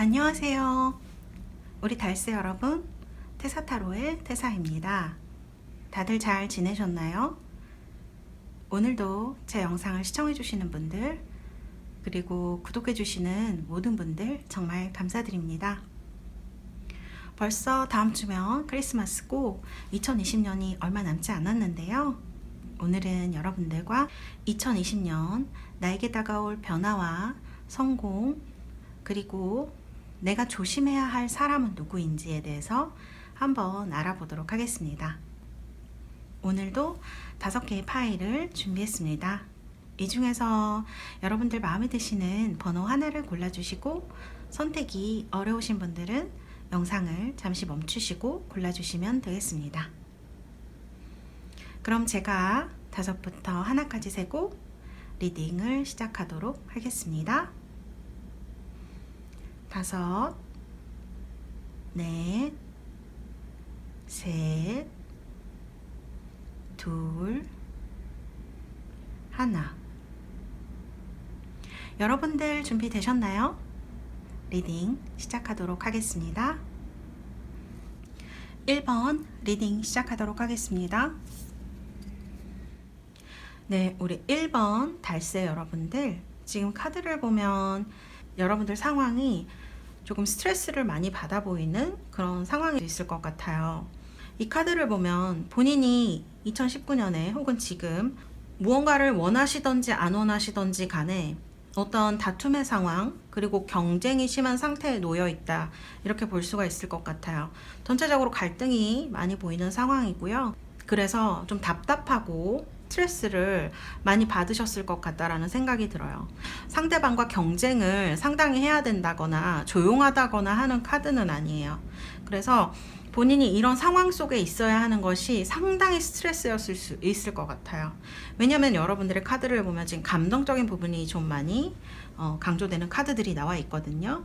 안녕하세요. 우리 달스 여러분, 테사타로의 테사입니다. 다들 잘 지내셨나요? 오늘도 제 영상을 시청해주시는 분들, 그리고 구독해주시는 모든 분들 정말 감사드립니다. 벌써 다음 주면 크리스마스고 2020년이 얼마 남지 않았는데요. 오늘은 여러분들과 2020년 나에게 다가올 변화와 성공, 그리고 내가 조심해야 할 사람은 누구인지에 대해서 한번 알아보도록 하겠습니다. 오늘도 5개의 파일을 준비했습니다. 이 중에서 여러분들 마음에 드시는 번호 하나를 골라주시고, 선택이 어려우신 분들은 영상을 잠시 멈추시고 골라주시면 되겠습니다. 그럼 제가 5부터 하나까지 세고 리딩을 시작하도록 하겠습니다. 5, 넷, 셋, 둘, 하나. 여러분들 준비되셨나요? 리딩 시작하도록 하겠습니다. 1번 리딩 시작하도록 하겠습니다. 네, 우리 1번 달세 여러분들, 지금 카드를 보면 여러분들 상황이 조금 스트레스를 많이 받아 보이는 그런 상황이 있을 것 같아요. 이 카드를 보면 본인이 2019년에 혹은 지금 무언가를 원하시던지 안 원하시던지 간에 어떤 다툼의 상황, 그리고 경쟁이 심한 상태에 놓여 있다, 이렇게 볼 수가 있을 것 같아요. 전체적으로 갈등이 많이 보이는 상황이고요. 그래서 좀 답답하고 스트레스를 많이 받으셨을 것 같다라는 생각이 들어요. 상대방과 경쟁을 상당히 해야 된다거나 조용하다거나 하는 카드는 아니에요. 그래서 본인이 이런 상황 속에 있어야 하는 것이 상당히 스트레스였을 수 있을 것 같아요. 왜냐면 여러분들의 카드를 보면 지금 감정적인 부분이 좀 많이 강조되는 카드들이 나와 있거든요.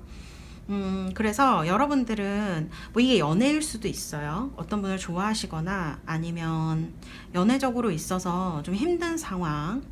그래서 여러분들은 뭐 이게 연애일 수도 있어요. 어떤 분을 좋아하시거나 아니면 연애적으로 있어서 좀 힘든 상황,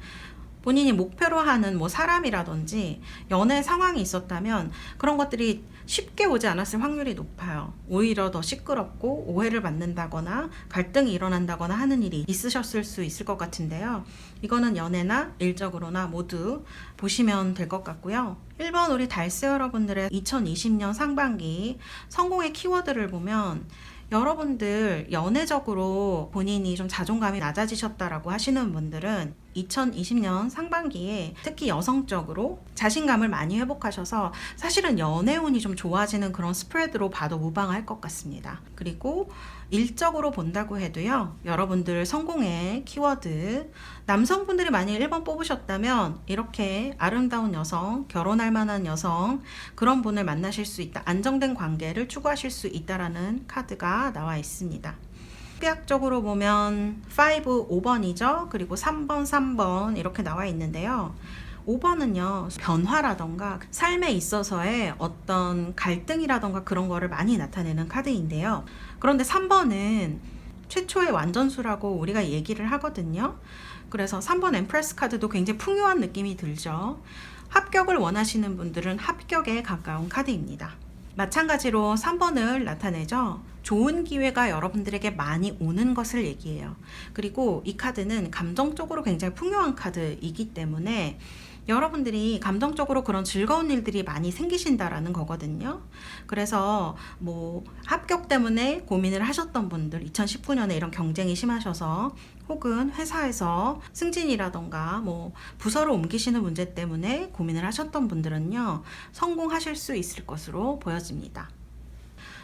본인이 목표로 하는 뭐 사람이라든지 연애 상황이 있었다면 그런 것들이 쉽게 오지 않았을 확률이 높아요. 오히려 더 시끄럽고 오해를 받는다거나 갈등이 일어난다거나 하는 일이 있으셨을 수 있을 것 같은데요. 이거는 연애나 일적으로나 모두 보시면 될 것 같고요. 1번 우리 달스 여러분들의 2020년 상반기 성공의 키워드를 보면, 여러분들 연애적으로 본인이 좀 자존감이 낮아지셨다라고 하시는 분들은 2020년 상반기에 특히 여성적으로 자신감을 많이 회복하셔서 사실은 연애운이 좀 좋아지는 그런 스프레드로 봐도 무방할 것 같습니다. 그리고 일적으로 본다고 해도요, 여러분들 성공의 키워드, 남성분들이 만약 1번 뽑으셨다면 이렇게 아름다운 여성, 결혼할 만한 여성, 그런 분을 만나실 수 있다, 안정된 관계를 추구하실 수 있다라는 카드가 나와 있습니다. 수학적으로 보면 5, 5번이죠. 그리고 3번 이렇게 나와 있는데요. 5번은요, 변화라던가 삶에 있어서의 어떤 갈등이라던가 그런 거를 많이 나타내는 카드인데요. 그런데 3번은 최초의 완전수라고 우리가 얘기를 하거든요. 그래서 3번 엠프레스 카드도 굉장히 풍요한 느낌이 들죠. 합격을 원하시는 분들은 합격에 가까운 카드입니다. 마찬가지로 3번을 나타내죠. 좋은 기회가 여러분들에게 많이 오는 것을 얘기해요. 그리고 이 카드는 감정적으로 굉장히 풍요한 카드이기 때문에 여러분들이 감정적으로 그런 즐거운 일들이 많이 생기신다라는 거거든요. 그래서 뭐 합격 때문에 고민을 하셨던 분들, 2019년에 이런 경쟁이 심하셔서 혹은 회사에서 승진이라던가 뭐 부서를 옮기시는 문제 때문에 고민을 하셨던 분들은요, 성공하실 수 있을 것으로 보여집니다.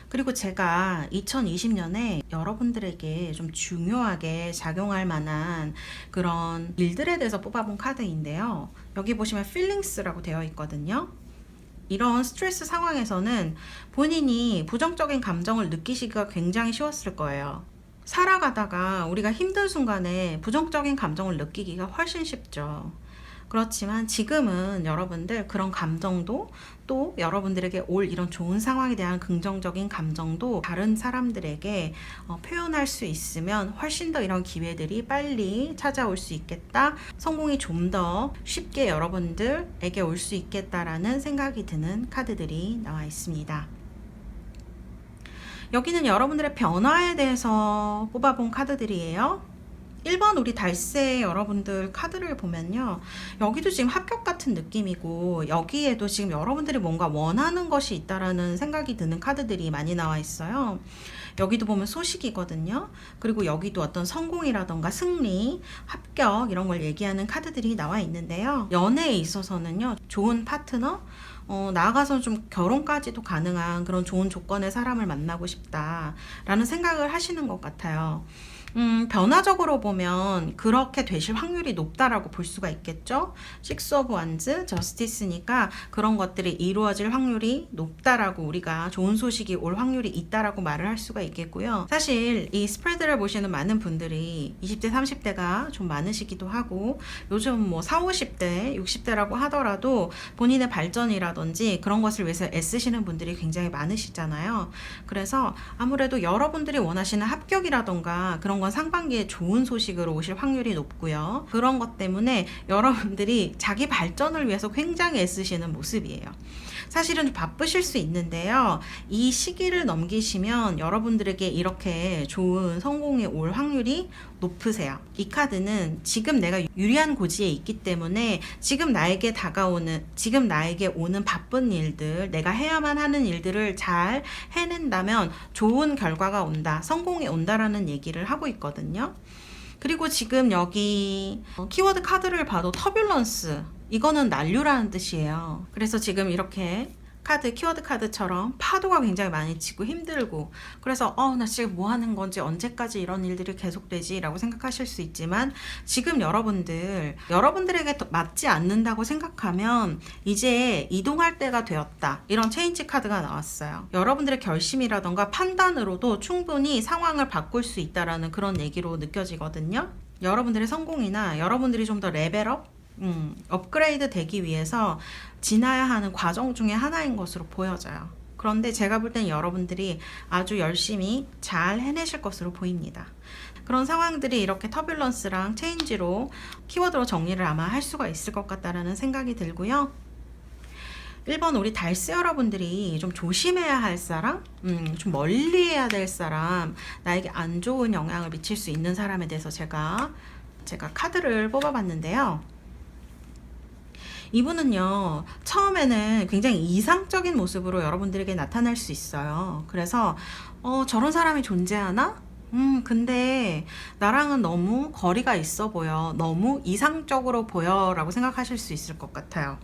그리고 제가 2020년에 여러분들에게 좀 중요하게 작용할 만한 그런 일들에 대해서 뽑아본 카드인데요. 여기 보시면 feelings라고 되어 있거든요. 이런 스트레스 상황에서는 본인이 부정적인 감정을 느끼시기가 굉장히 쉬웠을 거예요. 살아가다가 우리가 힘든 순간에 부정적인 감정을 느끼기가 훨씬 쉽죠. 그렇지만 지금은 여러분들 그런 감정도, 또 여러분들에게 올 이런 좋은 상황에 대한 긍정적인 감정도 다른 사람들에게 표현할 수 있으면 훨씬 더 이런 기회들이 빨리 찾아올 수 있겠다. 성공이 좀 더 쉽게 여러분들에게 올 수 있겠다라는 생각이 드는 카드들이 나와 있습니다. 여기는 여러분들의 변화에 대해서 뽑아본 카드들이에요. 1번 우리 달새 여러분들 카드를 보면요, 여기도 지금 합격 같은 느낌이고, 여기에도 지금 여러분들이 뭔가 원하는 것이 있다라는 생각이 드는 카드들이 많이 나와 있어요. 여기도 보면 소식이거든요. 그리고 여기도 어떤 성공이라던가 승리, 합격 이런 걸 얘기하는 카드들이 나와 있는데요. 연애에 있어서는요, 좋은 파트너, 나아가서 좀 결혼까지도 가능한 그런 좋은 조건의 사람을 만나고 싶다라는 생각을 하시는 것 같아요. 변화적으로 보면 그렇게 되실 확률이 높다라고 볼 수가 있겠죠. 식스 오브 완즈, 저스티스니까 그런 것들이 이루어질 확률이 높다라고, 우리가 좋은 소식이 올 확률이 있다라고 말을 할 수가 있겠고요. 사실 이 스프레드를 보시는 많은 분들이 20대, 30대가 좀 많으시기도 하고, 요즘 뭐 40, 50대, 60대라고 하더라도 본인의 발전이라든지 그런 것을 위해서 애쓰시는 분들이 굉장히 많으시잖아요. 그래서 아무래도 여러분들이 원하시는 합격이라던가 그런 건 상반기에 좋은 소식으로 오실 확률이 높고요. 그런 것 때문에 여러분들이 자기 발전을 위해서 굉장히 애쓰시는 모습이에요. 사실은 좀 바쁘실 수 있는데요. 이 시기를 넘기시면 여러분들에게 이렇게 좋은 성공이 올 확률이 높으세요. 이 카드는 지금 내가 유리한 고지에 있기 때문에 지금 나에게 다가오는, 지금 나에게 오는 바쁜 일들, 내가 해야만 하는 일들을 잘 해낸다면 좋은 결과가 온다, 성공이 온다라는 얘기를 하고 있거든요. 그리고 지금 여기 키워드 카드를 봐도 터뷸런스, 이거는 난류라는 뜻이에요. 그래서 지금 이렇게 카드, 키워드 카드처럼 파도가 굉장히 많이 치고 힘들고, 그래서 나 지금 뭐 하는 건지, 언제까지 이런 일들이 계속되지 라고 생각하실 수 있지만, 지금 여러분들에게 맞지 않는다고 생각하면 이제 이동할 때가 되었다, 이런 체인지 카드가 나왔어요. 여러분들의 결심이라던가 판단으로도 충분히 상황을 바꿀 수 있다라는 그런 얘기로 느껴지거든요. 여러분들의 성공이나 여러분들이 좀 더 레벨업, 업그레이드 되기 위해서 지나야 하는 과정 중에 하나인 것으로 보여져요. 그런데 제가 볼 땐 여러분들이 아주 열심히 잘 해내실 것으로 보입니다. 그런 상황들이 이렇게 터뷸런스랑 체인지로 키워드로 정리를 아마 할 수가 있을 것 같다라는 생각이 들고요. 1번 우리 달새 여러분들이 좀 조심해야 할 사람, 좀 멀리해야 될 사람, 나에게 안 좋은 영향을 미칠 수 있는 사람에 대해서 제가 카드를 뽑아봤는데요. 이분은요, 처음에는 굉장히 이상적인 모습으로 여러분들에게 나타날 수 있어요. 그래서 저런 사람이 존재하나? 근데 나랑은 너무 거리가 있어 보여, 너무 이상적으로 보여 라고 생각하실 수 있을 것 같아요.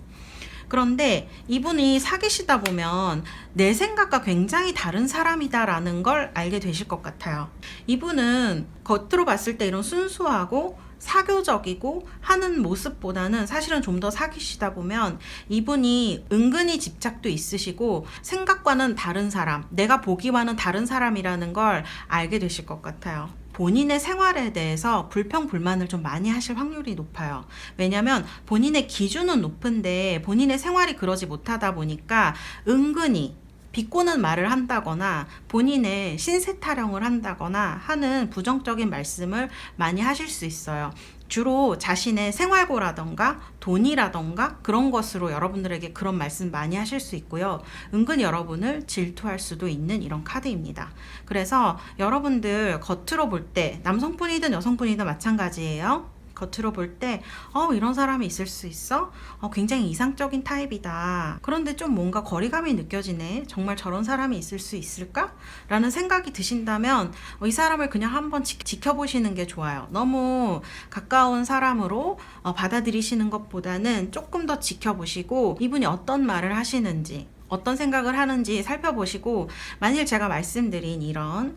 그런데 이분이 사귀시다 보면 내 생각과 굉장히 다른 사람이다라는 걸 알게 되실 것 같아요. 이분은 겉으로 봤을 때 이런 순수하고 사교적이고 하는 모습보다는 사실은 좀 더 사귀시다 보면 이분이 은근히 집착도 있으시고 생각과는 다른 사람, 내가 보기와는 다른 사람이라는 걸 알게 되실 것 같아요. 본인의 생활에 대해서 불평, 불만을 좀 많이 하실 확률이 높아요. 왜냐면 본인의 기준은 높은데 본인의 생활이 그러지 못하다 보니까 은근히 비꼬는 말을 한다거나 본인의 신세 타령을 한다거나 하는 부정적인 말씀을 많이 하실 수 있어요. 주로 자신의 생활고라던가 돈이라던가 그런 것으로 여러분들에게 그런 말씀 많이 하실 수 있고요. 은근히 여러분을 질투할 수도 있는 이런 카드입니다. 그래서 여러분들 겉으로 볼 때, 남성분이든 여성분이든 마찬가지예요. 겉으로 볼 때 이런 사람이 있을 수 있어? 굉장히 이상적인 타입이다. 그런데 좀 뭔가 거리감이 느껴지네. 정말 저런 사람이 있을 수 있을까? 라는 생각이 드신다면 이 사람을 그냥 한번 지켜보시는 게 좋아요. 너무 가까운 사람으로 받아들이시는 것보다는 조금 더 지켜보시고 이분이 어떤 말을 하시는지, 어떤 생각을 하는지 살펴보시고, 만일 제가 말씀드린 이런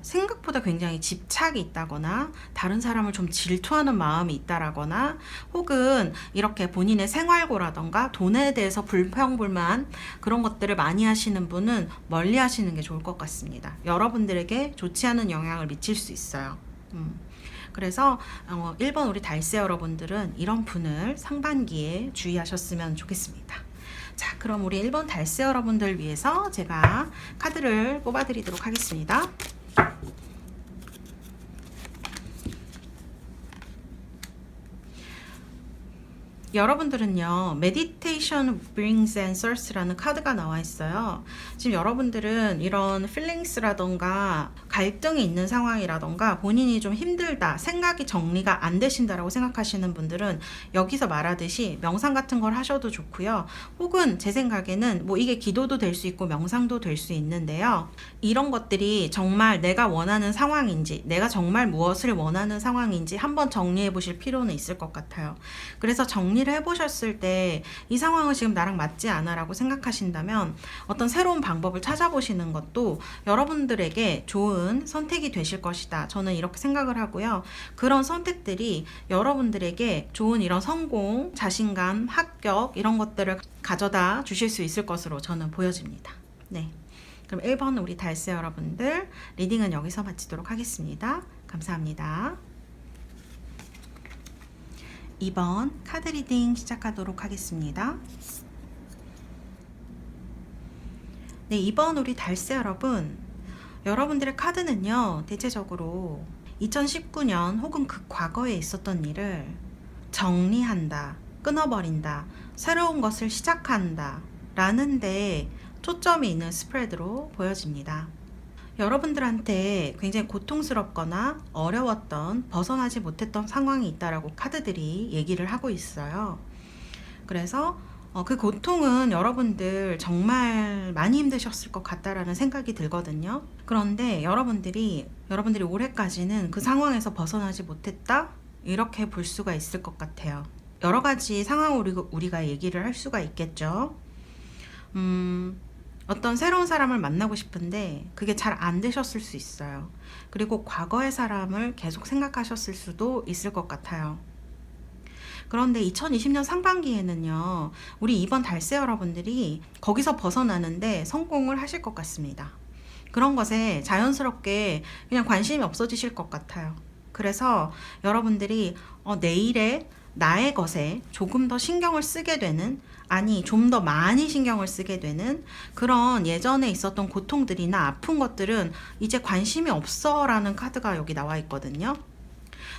생각보다 굉장히 집착이 있다거나 다른 사람을 좀 질투하는 마음이 있다라거나 혹은 이렇게 본인의 생활고라던가 돈에 대해서 불평불만 그런 것들을 많이 하시는 분은 멀리 하시는 게 좋을 것 같습니다. 여러분들에게 좋지 않은 영향을 미칠 수 있어요. 그래서 1번 우리 달세 여러분들은 이런 분을 상반기에 주의하셨으면 좋겠습니다. 자, 그럼 우리 1번 달세 여러분들 위해서 제가 카드를 뽑아드리도록 하겠습니다. 여러분들은요, Meditation Brings Answers라는 카드가 나와 있어요. 지금 여러분들은 이런 feelings라던가 갈등이 있는 상황이라던가 본인이 좀 힘들다, 생각이 정리가 안 되신다라고 생각하시는 분들은 여기서 말하듯이 명상 같은 걸 하셔도 좋고요. 혹은 제 생각에는 뭐 이게 기도도 될 수 있고 명상도 될 수 있는데요. 이런 것들이 정말 내가 원하는 상황인지, 내가 정말 무엇을 원하는 상황인지 한번 정리해 보실 필요는 있을 것 같아요. 그래서 정리를 해보셨을 때 이 상황은 지금 나랑 맞지 않아 라고 생각하신다면 어떤 새로운 방법을 찾아보시는 것도 여러분들에게 좋은 선택이 되실 것이다. 저는 이렇게 생각을 하고요. 그런 선택들이 여러분들에게 좋은 이런 성공, 자신감, 합격 이런 것들을 가져다 주실 수 있을 것으로 저는 보여집니다. 네. 그럼 1번 우리 달세 여러분들 리딩은 여기서 마치도록 하겠습니다. 감사합니다. 2번 카드 리딩 시작하도록 하겠습니다. 네, 2번 우리 달세 여러분, 여러분들의 카드는요, 대체적으로 2019년 혹은 그 과거에 있었던 일을 정리한다, 끊어버린다, 새로운 것을 시작한다 라는 데 초점이 있는 스프레드로 보여집니다. 여러분들한테 굉장히 고통스럽거나 어려웠던, 벗어나지 못했던 상황이 있다라고 카드들이 얘기를 하고 있어요. 그래서 그 고통은 여러분들 정말 많이 힘드셨을 것 같다라는 생각이 들거든요. 그런데 여러분들이 올해까지는 그 상황에서 벗어나지 못했다? 이렇게 볼 수가 있을 것 같아요. 여러 가지 상황을 우리가 얘기를 할 수가 있겠죠. 어떤 새로운 사람을 만나고 싶은데 그게 잘 안 되셨을 수 있어요. 그리고 과거의 사람을 계속 생각하셨을 수도 있을 것 같아요. 그런데 2020년 상반기에는요, 우리 2번 달세 여러분들이 거기서 벗어나는데 성공을 하실 것 같습니다. 그런 것에 자연스럽게 그냥 관심이 없어지실 것 같아요. 그래서 여러분들이 내일의 나의 것에 조금 더 신경을 쓰게 되는, 아니 좀 더 많이 신경을 쓰게 되는 그런 예전에 있었던 고통들이나 아픈 것들은 이제 관심이 없어 라는 카드가 여기 나와 있거든요.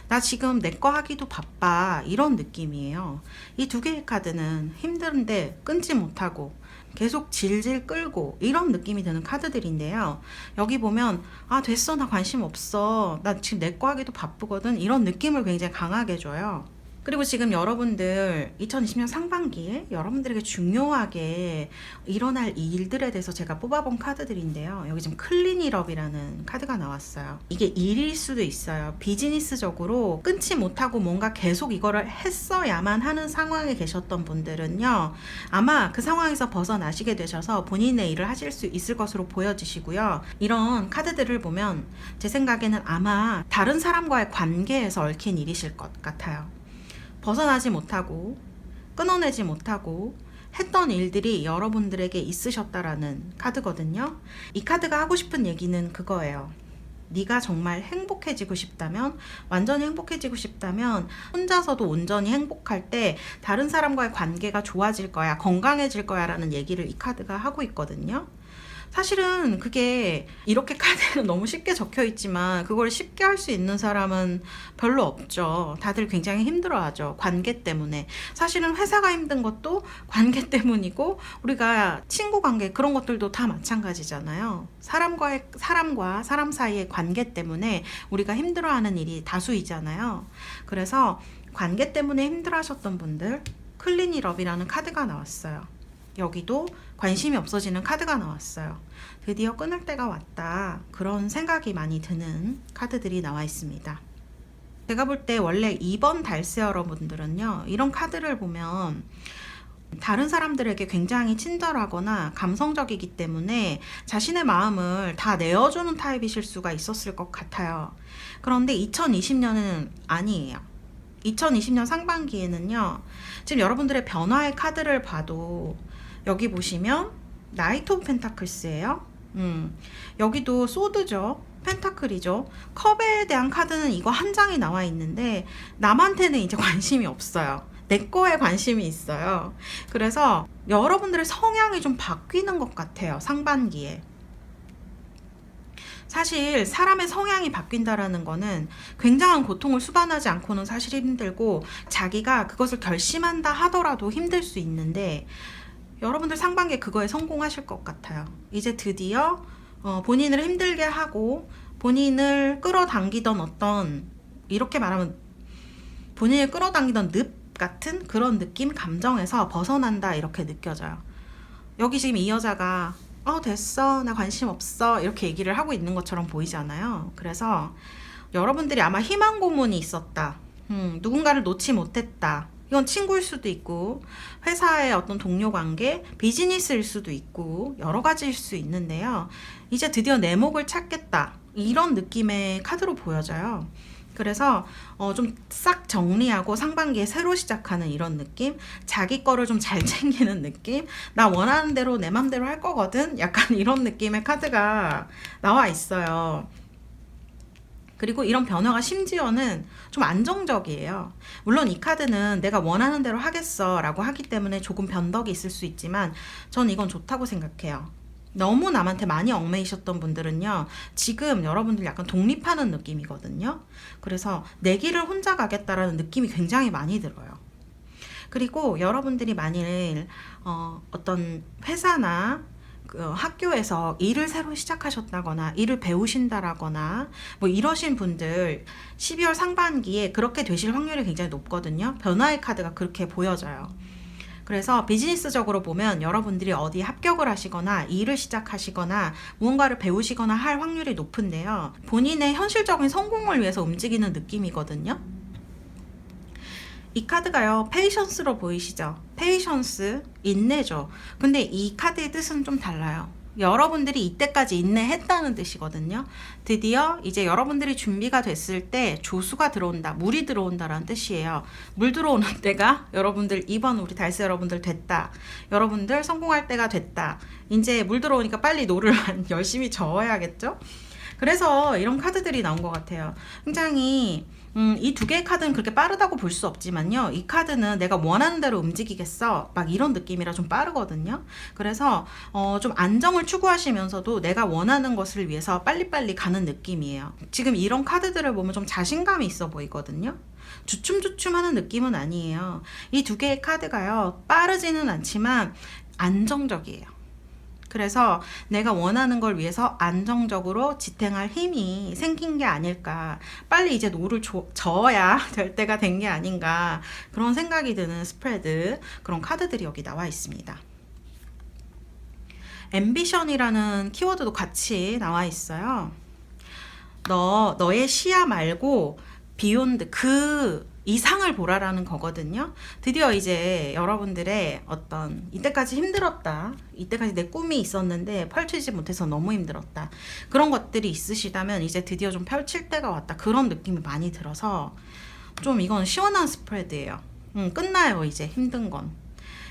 나 지금 내 거 하기도 바빠 이런 느낌이에요. 이 두 개의 카드는 힘든데 끊지 못하고 계속 질질 끌고 이런 느낌이 드는 카드들인데요. 여기 보면 됐어, 나 관심 없어, 나 지금 내 거 하기도 바쁘거든 이런 느낌을 굉장히 강하게 줘요. 그리고 지금 여러분들 2020년 상반기에 여러분들에게 중요하게 일어날 일들에 대해서 제가 뽑아본 카드들인데요. 여기 지금 클린일업이라는 카드가 나왔어요. 이게 일일 수도 있어요. 비즈니스적으로 끊지 못하고 뭔가 계속 이거를 했어야만 하는 상황에 계셨던 분들은요, 아마 그 상황에서 벗어나시게 되셔서 본인의 일을 하실 수 있을 것으로 보여지시고요. 이런 카드들을 보면 제 생각에는 아마 다른 사람과의 관계에서 얽힌 일이실 것 같아요. 벗어나지 못하고 끊어내지 못하고 했던 일들이 여러분들에게 있으셨다라는 카드거든요. 이 카드가 하고 싶은 얘기는 그거예요. 네가 정말 행복해지고 싶다면, 완전히 행복해지고 싶다면 혼자서도 온전히 행복할 때 다른 사람과의 관계가 좋아질 거야, 건강해질 거야 라는 얘기를 이 카드가 하고 있거든요. 사실은 그게 이렇게 카드에는 너무 쉽게 적혀 있지만 그걸 쉽게 할 수 있는 사람은 별로 없죠. 다들 굉장히 힘들어하죠. 관계 때문에. 사실은 회사가 힘든 것도 관계 때문이고, 우리가 친구 관계 그런 것들도 다 마찬가지잖아요. 사람과 사람 사이의 관계 때문에 우리가 힘들어하는 일이 다수이잖아요. 그래서 관계 때문에 힘들어하셨던 분들, 클린일업이라는 카드가 나왔어요. 여기도 관심이 없어지는 카드가 나왔어요. 드디어 끊을 때가 왔다, 그런 생각이 많이 드는 카드들이 나와 있습니다. 제가 볼 때 원래 2번 달세 여러분들은요, 이런 카드를 보면 다른 사람들에게 굉장히 친절하거나 감성적이기 때문에 자신의 마음을 다 내어주는 타입이실 수가 있었을 것 같아요. 그런데 2020년은 아니에요. 2020년 상반기에는요, 지금 여러분들의 변화의 카드를 봐도 여기 보시면 나이트 오브 펜타클스예요. 여기도 소드죠. 펜타클이죠. 컵에 대한 카드는 이거 한 장이 나와 있는데 남한테는 이제 관심이 없어요. 내 거에 관심이 있어요. 그래서 여러분들의 성향이 좀 바뀌는 것 같아요. 상반기에. 사실 사람의 성향이 바뀐다라는 거는 굉장한 고통을 수반하지 않고는 사실 힘들고 자기가 그것을 결심한다 하더라도 힘들 수 있는데 여러분들 상반기에 그거에 성공하실 것 같아요. 이제 드디어 본인을 힘들게 하고 본인을 끌어당기던 어떤, 이렇게 말하면 본인을 끌어당기던 늪 같은 그런 느낌, 감정에서 벗어난다 이렇게 느껴져요. 여기 지금 이 여자가 됐어, 나 관심 없어 이렇게 얘기를 하고 있는 것처럼 보이잖아요. 그래서 여러분들이 아마 희망 고문이 있었다, 누군가를 놓지 못했다. 이건 친구일 수도 있고 회사의 어떤 동료 관계, 비즈니스일 수도 있고 여러 가지일 수 있는데요. 이제 드디어 내 목을 찾겠다 이런 느낌의 카드로 보여져요. 그래서 좀 싹 정리하고 상반기에 새로 시작하는 이런 느낌, 자기 거를 좀 잘 챙기는 느낌, 나 원하는 대로 내 맘대로 할 거거든, 약간 이런 느낌의 카드가 나와 있어요. 그리고 이런 변화가 심지어는 좀 안정적이에요. 물론 이 카드는 내가 원하는 대로 하겠어 라고 하기 때문에 조금 변덕이 있을 수 있지만 전 이건 좋다고 생각해요. 너무 남한테 많이 얽매이셨던 분들은요, 지금 여러분들 약간 독립하는 느낌이거든요. 그래서 내 길을 혼자 가겠다라는 느낌이 굉장히 많이 들어요. 그리고 여러분들이 만일 어떤 회사나 학교에서 일을 새로 시작하셨다거나 일을 배우신다라거나 뭐 이러신 분들 12월 상반기에 그렇게 되실 확률이 굉장히 높거든요. 변화의 카드가 그렇게 보여져요. 그래서 비즈니스적으로 보면 여러분들이 어디 합격을 하시거나 일을 시작하시거나 무언가를 배우시거나 할 확률이 높은데요. 본인의 현실적인 성공을 위해서 움직이는 느낌이거든요. 이 카드가요, 페이션스로 보이시죠? 페이션스, 인내죠. 근데 이 카드의 뜻은 좀 달라요. 여러분들이 이때까지 인내했다는 뜻이거든요. 드디어 이제 여러분들이 준비가 됐을 때 조수가 들어온다, 물이 들어온다라는 뜻이에요. 물 들어오는 때가 여러분들, 이번 우리 달스 여러분들 됐다, 여러분들 성공할 때가 됐다, 이제 물 들어오니까 빨리 노를 열심히 저어야겠죠. 그래서 이런 카드들이 나온 것 같아요. 굉장히 이 두 개의 카드는 그렇게 빠르다고 볼 수 없지만요, 이 카드는 내가 원하는 대로 움직이겠어 막 이런 느낌이라 좀 빠르거든요. 그래서 좀 안정을 추구하시면서도 내가 원하는 것을 위해서 빨리빨리 가는 느낌이에요. 지금 이런 카드들을 보면 좀 자신감이 있어 보이거든요. 주춤주춤하는 느낌은 아니에요. 이 두 개의 카드가요, 빠르지는 않지만 안정적이에요. 그래서 내가 원하는 걸 위해서 안정적으로 지탱할 힘이 생긴 게 아닐까, 빨리 이제 노를 저어야 될 때가 된 게 아닌가, 그런 생각이 드는 스프레드, 그런 카드들이 여기 나와 있습니다. 앰비션이라는 키워드도 같이 나와 있어요. 너의 시야 말고 비욘드, 그 이상을 보라라는 거거든요. 드디어 이제 여러분들의 어떤 이때까지 힘들었다, 이때까지 내 꿈이 있었는데 펼치지 못해서 너무 힘들었다, 그런 것들이 있으시다면 이제 드디어 좀 펼칠 때가 왔다, 그런 느낌이 많이 들어서 좀 이건 시원한 스프레드예요. 끝나요. 이제 힘든 건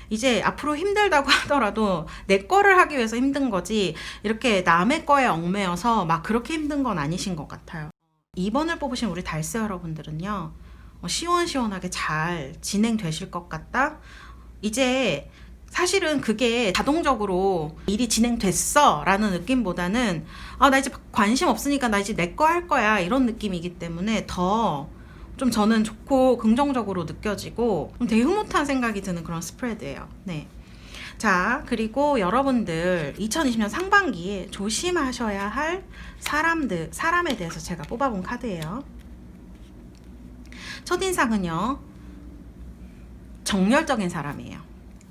이제 앞으로 힘들다고 하더라도 내 거를 하기 위해서 힘든 거지, 이렇게 남의 거에 얽매여서 막 그렇게 힘든 건 아니신 것 같아요. 2번을 뽑으신 우리 달스 여러분들은요, 시원시원하게 잘 진행되실 것 같다. 이제 사실은 그게 자동적으로 일이 진행됐어 라는 느낌보다는 나 이제 관심 없으니까 나 이제 내 거 할 거야 이런 느낌이기 때문에 더 좀 저는 좋고 긍정적으로 느껴지고 되게 흐뭇한 생각이 드는 그런 스프레드예요. 네. 자, 그리고 여러분들 2020년 상반기에 조심하셔야 할 사람에 대해서 제가 뽑아본 카드예요. 첫인상은요, 정열적인 사람이에요.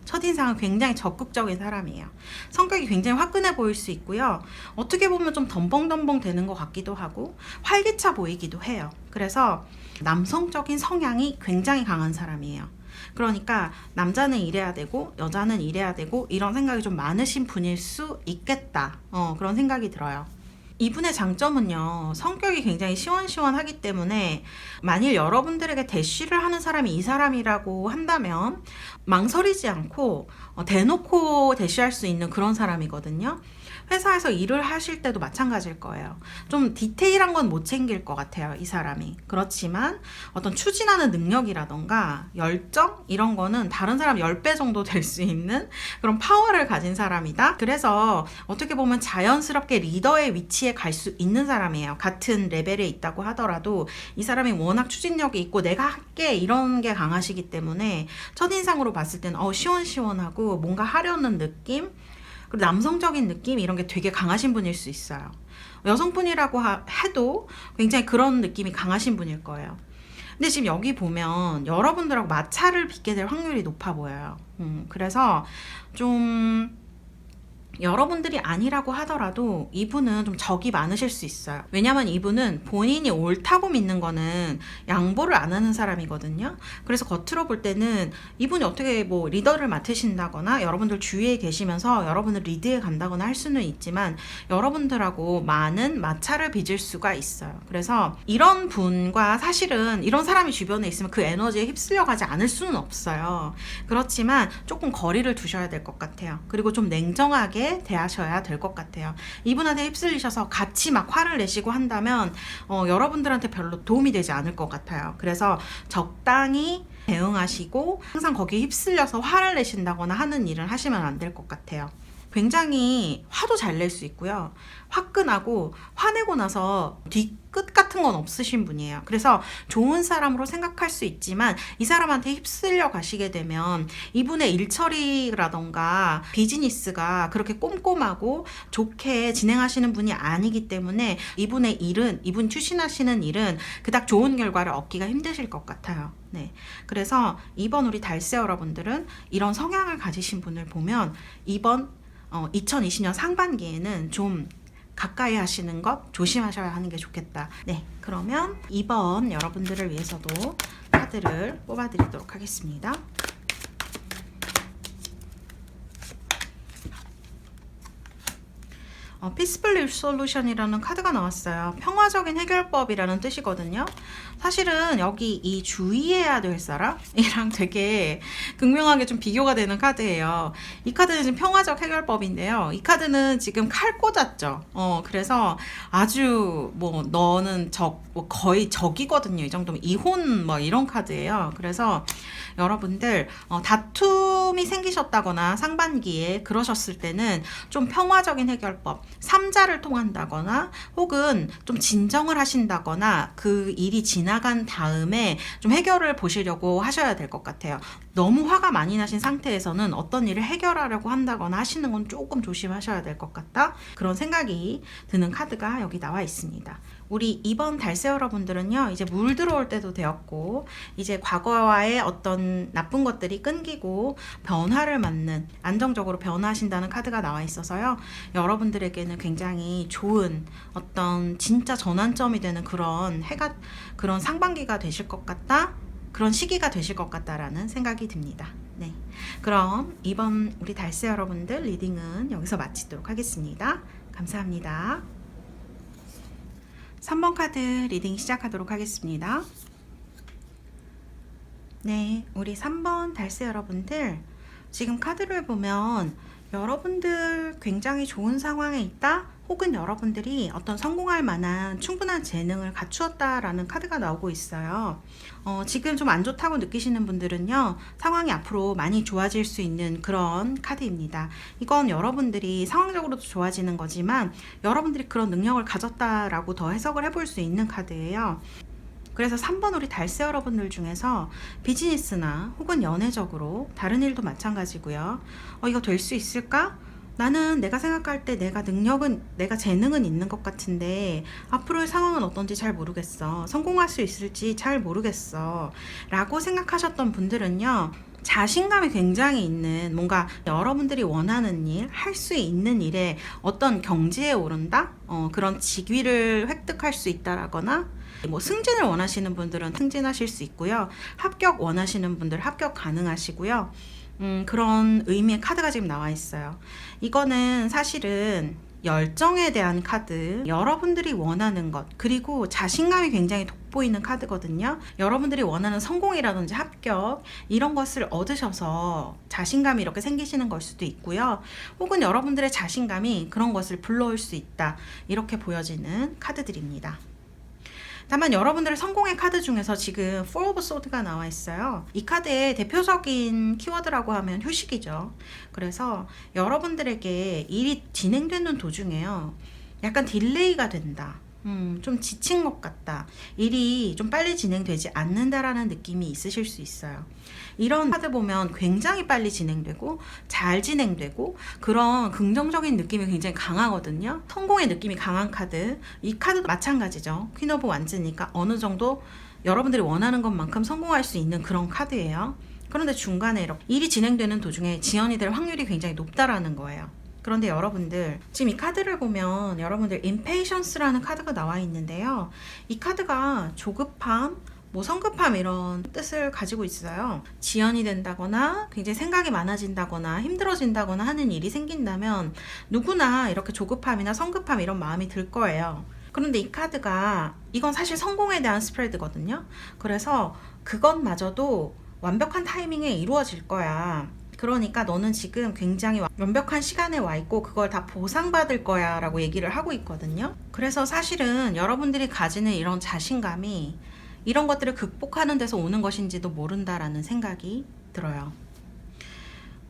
첫인상은 굉장히 적극적인 사람이에요. 성격이 굉장히 화끈해 보일 수 있고요, 어떻게 보면 좀 덤벙덤벙 되는 것 같기도 하고 활기차 보이기도 해요. 그래서 남성적인 성향이 굉장히 강한 사람이에요. 그러니까 남자는 이래야 되고 여자는 이래야 되고 이런 생각이 좀 많으신 분일 수 있겠다, 그런 생각이 들어요. 이분의 장점은요, 성격이 굉장히 시원시원하기 때문에 만일 여러분들에게 대쉬를 하는 사람이 이 사람이라고 한다면 망설이지 않고 대놓고 대시할 수 있는 그런 사람이거든요. 회사에서 일을 하실 때도 마찬가지일 거예요. 좀 디테일한 건 못 챙길 것 같아요, 이 사람이. 그렇지만 어떤 추진하는 능력이라던가 열정 이런 거는 다른 사람 10배 정도 될 수 있는 그런 파워를 가진 사람이다. 그래서 어떻게 보면 자연스럽게 리더의 위치에 갈 수 있는 사람이에요. 같은 레벨에 있다고 하더라도 이 사람이 워낙 추진력이 있고 내가 할게 이런 게 강하시기 때문에 첫인상으로 봤을 때는 시원시원하고 뭔가 하려는 느낌, 그리고 남성적인 느낌 이런 게 되게 강하신 분일 수 있어요. 여성분이라고 해도 굉장히 그런 느낌이 강하신 분일 거예요. 근데 지금 여기 보면 여러분들하고 마찰을 빚게 될 확률이 높아 보여요. 그래서 좀 여러분들이 아니라고 하더라도 이분은 좀 적이 많으실 수 있어요. 왜냐면 이분은 본인이 옳다고 믿는 거는 양보를 안 하는 사람이거든요. 그래서 겉으로 볼 때는 이분이 어떻게 뭐 리더를 맡으신다거나 여러분들 주위에 계시면서 여러분을 리드해 간다거나 할 수는 있지만 여러분들하고 많은 마찰을 빚을 수가 있어요. 그래서 이런 분과 사실은 이런 사람이 주변에 있으면 그 에너지에 휩쓸려 가지 않을 수는 없어요. 그렇지만 조금 거리를 두셔야 될 것 같아요. 그리고 좀 냉정하게 대하셔야 될 것 같아요. 이분한테 휩쓸리셔서 같이 막 화를 내시고 한다면 여러분들한테 별로 도움이 되지 않을 것 같아요. 그래서 적당히 대응하시고 항상 거기에 휩쓸려서 화를 내신다거나 하는 일을 하시면 안 될 것 같아요. 굉장히 화도 잘 낼 수 있고요. 화끈하고 화내고 나서 뒤끝 같은 건 없으신 분이에요. 그래서 좋은 사람으로 생각할 수 있지만 이 사람한테 휩쓸려 가시게 되면 이분의 일처리라던가 비즈니스가 그렇게 꼼꼼하고 좋게 진행하시는 분이 아니기 때문에 이분의 일은, 이분 추진하시는 일은 그닥 좋은 결과를 얻기가 힘드실 것 같아요. 네. 그래서 이번 우리 달세 여러분들은 이런 성향을 가지신 분을 보면 이번 2020년 상반기에는 좀 가까이 하시는 것 조심하셔야 하는 게 좋겠다. 네, 그러면 이번 여러분들을 위해서도 카드를 뽑아드리도록 하겠습니다. 피스풀 솔루션이라는 카드가 나왔어요. 평화적인 해결법이라는 뜻이거든요. 사실은 여기 이 주의해야 될 사람이랑 되게 극명하게 좀 비교가 되는 카드예요. 이 카드는 지금 평화적 해결법인데요. 이 카드는 지금 칼 꽂았죠. 그래서 아주 뭐 너는 뭐 거의 적이거든요. 이 정도면 이혼 뭐 이런 카드예요. 그래서 여러분들 다툼이 생기셨다거나 상반기에 그러셨을 때는 좀 평화적인 해결법, 삼자를 통한다거나 혹은 좀 진정을 하신다거나 그 일이 지나간 다음에 좀 해결을 보시려고 하셔야 될 것 같아요. 너무 화가 많이 나신 상태에서는 어떤 일을 해결하려고 한다거나 하시는 건 조금 조심하셔야 될 것 같다. 그런 생각이 드는 카드가 여기 나와 있습니다. 우리 이번 달세 여러분들은요, 이제 물 들어올 때도 되었고, 이제 과거와의 어떤 나쁜 것들이 끊기고 변화를 맞는, 안정적으로 변화하신다는 카드가 나와 있어서요, 여러분들에게는 굉장히 좋은 어떤 진짜 전환점이 되는 그런 상반기가 되실 것 같다, 그런 시기가 되실 것 같다라는 생각이 듭니다. 네, 그럼 이번 우리 달세 여러분들 리딩은 여기서 마치도록 하겠습니다. 감사합니다. 3번 카드 리딩 시작하도록 하겠습니다. 네, 우리 3번 달세 여러분들, 지금 카드를 보면 여러분들 굉장히 좋은 상황에 있다, 혹은 여러분들이 어떤 성공할 만한 충분한 재능을 갖추었다라는 카드가 나오고 있어요. 지금 좀 안 좋다고 느끼시는 분들은요, 상황이 앞으로 많이 좋아질 수 있는 그런 카드입니다. 이건 여러분들이 상황적으로도 좋아지는 거지만 여러분들이 그런 능력을 가졌다라고 더 해석을 해볼 수 있는 카드예요. 그래서 3번 우리 달세 여러분들 중에서 비즈니스나 혹은 연애적으로 다른 일도 마찬가지고요. 이거 될 수 있을까? 나는 내가 생각할 때 내가 재능은 있는 것 같은데 앞으로의 상황은 어떤지 잘 모르겠어. 성공할 수 있을지 잘 모르겠어. 라고 생각하셨던 분들은요, 자신감이 굉장히 있는, 뭔가 여러분들이 원하는 일, 할 수 있는 일에 어떤 경지에 오른다? 그런 직위를 획득할 수 있다라거나, 뭐 승진을 원하시는 분들은 승진하실 수 있고요. 합격 원하시는 분들 합격 가능하시고요. 그런 의미의 카드가 지금 나와 있어요. 이거는 사실은 열정에 대한 카드, 여러분들이 원하는 것, 그리고 자신감이 굉장히 돋보이는 카드거든요. 여러분들이 원하는 성공이라든지 합격, 이런 것을 얻으셔서 자신감이 이렇게 생기시는 걸 수도 있고요. 혹은 여러분들의 자신감이 그런 것을 불러올 수 있다, 이렇게 보여지는 카드들입니다. 다만 여러분들의 성공의 카드 중에서 지금 Four of Swords가 나와 있어요. 이 카드의 대표적인 키워드라고 하면 휴식이죠. 그래서 여러분들에게 일이 진행되는 도중에요, 약간 딜레이가 된다, 좀 지친 것 같다, 일이 좀 빨리 진행되지 않는다라는 느낌이 있으실 수 있어요. 이런 카드 보면 굉장히 빨리 진행되고 잘 진행되고 그런 긍정적인 느낌이 굉장히 강하거든요. 성공의 느낌이 강한 카드, 이 카드도 마찬가지죠. 퀸 오브 완즈니까 어느 정도 여러분들이 원하는 것만큼 성공할 수 있는 그런 카드예요. 그런데 중간에 이렇게 일이 진행되는 도중에 지연이 될 확률이 굉장히 높다라는 거예요. 그런데 여러분들 지금 이 카드를 보면 여러분들 impatience라는 카드가 나와 있는데요, 이 카드가 조급함, 뭐 성급함 이런 뜻을 가지고 있어요. 지연이 된다거나 굉장히 생각이 많아진다거나 힘들어진다거나 하는 일이 생긴다면 누구나 이렇게 조급함이나 성급함 이런 마음이 들 거예요. 그런데 이 카드가, 이건 사실 성공에 대한 스프레드거든요. 그래서 그것마저도 완벽한 타이밍에 이루어질 거야. 그러니까 너는 지금 굉장히 완벽한 시간에 와 있고 그걸 다 보상받을 거야 라고 얘기를 하고 있거든요. 그래서 사실은 여러분들이 가지는 이런 자신감이 이런 것들을 극복하는 데서 오는 것인지도 모른다라는 생각이 들어요.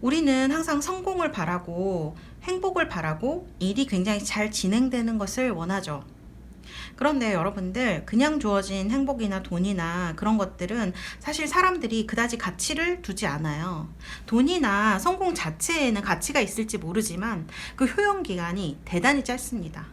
우리는 항상 성공을 바라고 행복을 바라고 일이 굉장히 잘 진행되는 것을 원하죠. 그런데 여러분들, 그냥 주어진 행복이나 돈이나 그런 것들은 사실 사람들이 그다지 가치를 두지 않아요. 돈이나 성공 자체에는 가치가 있을지 모르지만 그 효용 기간이 대단히 짧습니다.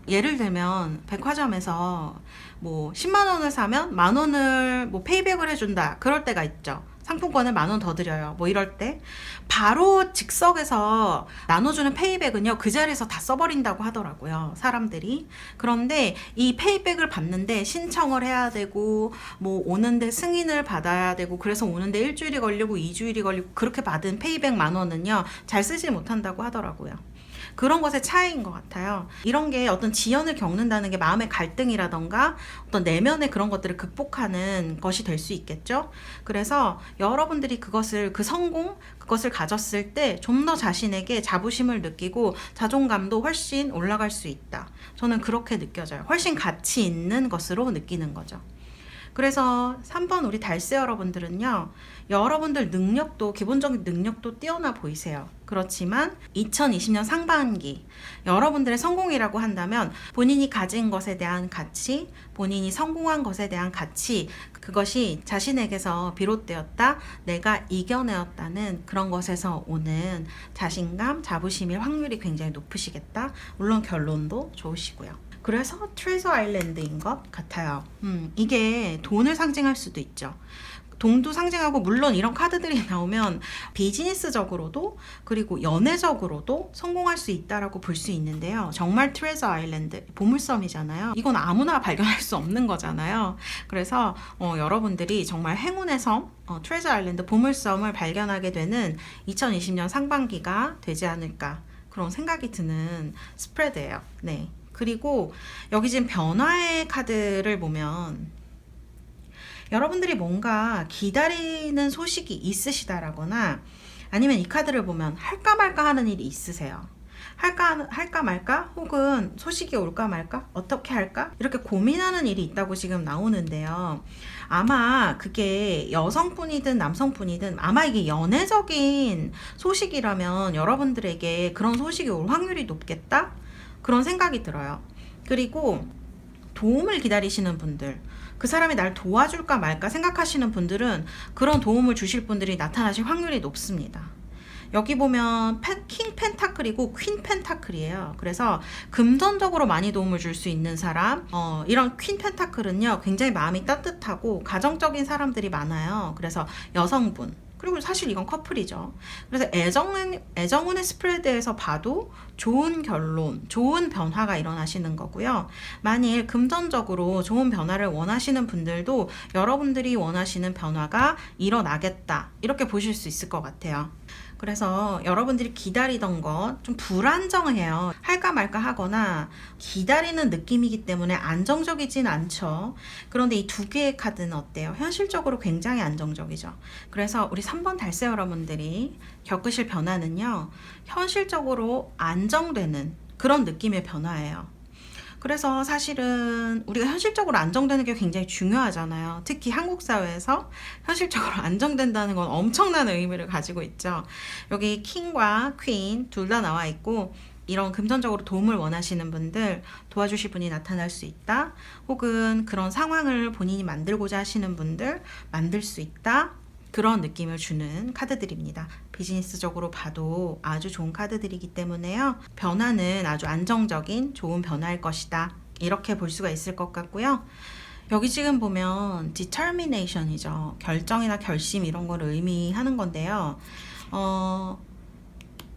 예를 들면 백화점에서 뭐 10만 원을 사면 만 원을 뭐 페이백을 해준다, 그럴 때가 있죠. 상품권을 만 원 더 드려요, 뭐 이럴 때 바로 즉석에서 나눠주는 페이백은요, 그 자리에서 다 써버린다고 하더라고요, 사람들이. 그런데 이 페이백을 받는데 신청을 해야 되고 뭐 오는데 승인을 받아야 되고, 그래서 오는데 일주일이 걸리고 2주일이 걸리고, 그렇게 받은 페이백 만 원은요 잘 쓰지 못한다고 하더라고요. 그런 것의 차이인 것 같아요. 이런 게 어떤 지연을 겪는다는 게 마음의 갈등이라던가 어떤 내면의 그런 것들을 극복하는 것이 될 수 있겠죠. 그래서 여러분들이 그것을, 그 성공, 그것을 가졌을 때 좀 더 자신에게 자부심을 느끼고 자존감도 훨씬 올라갈 수 있다, 저는 그렇게 느껴져요. 훨씬 가치 있는 것으로 느끼는 거죠. 그래서 3번 우리 달세 여러분들은요, 여러분들 능력도, 기본적인 능력도 뛰어나 보이세요. 그렇지만 2020년 상반기 여러분들의 성공이라고 한다면 본인이 가진 것에 대한 가치, 본인이 성공한 것에 대한 가치, 그것이 자신에게서 비롯되었다, 내가 이겨내었다는 그런 것에서 오는 자신감, 자부심일 확률이 굉장히 높으시겠다. 물론 결론도 좋으시고요. 그래서 트레저 아일랜드인 것 같아요. 이게 돈을 상징할 수도 있죠. 돈도 상징하고, 물론 이런 카드들이 나오면 비즈니스적으로도 그리고 연애적으로도 성공할 수 있다라고 볼 수 있는데요. 정말 트레저 아일랜드, 보물섬이잖아요. 이건 아무나 발견할 수 없는 거잖아요. 그래서 여러분들이 정말 행운의 섬, 트레저 아일랜드, 보물섬을 발견하게 되는 2020년 상반기가 되지 않을까, 그런 생각이 드는 스프레드예요. 네. 그리고 여기 지금 변화의 카드를 보면 여러분들이 뭔가 기다리는 소식이 있으시다라거나, 아니면 이 카드를 보면 할까 말까 하는 일이 있으세요. 할까 말까, 혹은 소식이 올까 말까, 어떻게 할까, 이렇게 고민하는 일이 있다고 지금 나오는데요. 아마 그게 여성분이든 남성분이든 아마 이게 연애적인 소식이라면 여러분들에게 그런 소식이 올 확률이 높겠다, 그런 생각이 들어요. 그리고 도움을 기다리시는 분들, 그 사람이 날 도와줄까 말까 생각하시는 분들은 그런 도움을 주실 분들이 나타나실 확률이 높습니다. 여기 보면 킹 펜타클이고 퀸 펜타클이에요. 그래서 금전적으로 많이 도움을 줄 수 있는 사람, 이런 퀸 펜타클은요 굉장히 마음이 따뜻하고 가정적인 사람들이 많아요. 그래서 여성분, 그리고 사실 이건 커플이죠. 그래서 애정운의 스프레드에서 봐도 좋은 결론, 좋은 변화가 일어나시는 거고요. 만일 금전적으로 좋은 변화를 원하시는 분들도 여러분들이 원하시는 변화가 일어나겠다, 이렇게 보실 수 있을 것 같아요. 그래서 여러분들이 기다리던 것 좀 불안정해요. 할까 말까 하거나 기다리는 느낌이기 때문에 안정적이진 않죠. 그런데 이 두 개의 카드는 어때요? 현실적으로 굉장히 안정적이죠. 그래서 우리 3번 달세 여러분들이 겪으실 변화는요, 현실적으로 안정되는 그런 느낌의 변화예요. 그래서 사실은 우리가 현실적으로 안정되는 게 굉장히 중요하잖아요. 특히 한국 사회에서 현실적으로 안정된다는 건 엄청난 의미를 가지고 있죠. 여기 킹과 퀸 둘 다 나와 있고, 이런 금전적으로 도움을 원하시는 분들, 도와주실 분이 나타날 수 있다. 혹은 그런 상황을 본인이 만들고자 하시는 분들, 만들 수 있다. 그런 느낌을 주는 카드들입니다. 비즈니스적으로 봐도 아주 좋은 카드들이기 때문에요. 변화는 아주 안정적인 좋은 변화일 것이다, 이렇게 볼 수가 있을 것 같고요. 여기 지금 보면 determination이죠. 결정이나 결심 이런 걸 의미하는 건데요.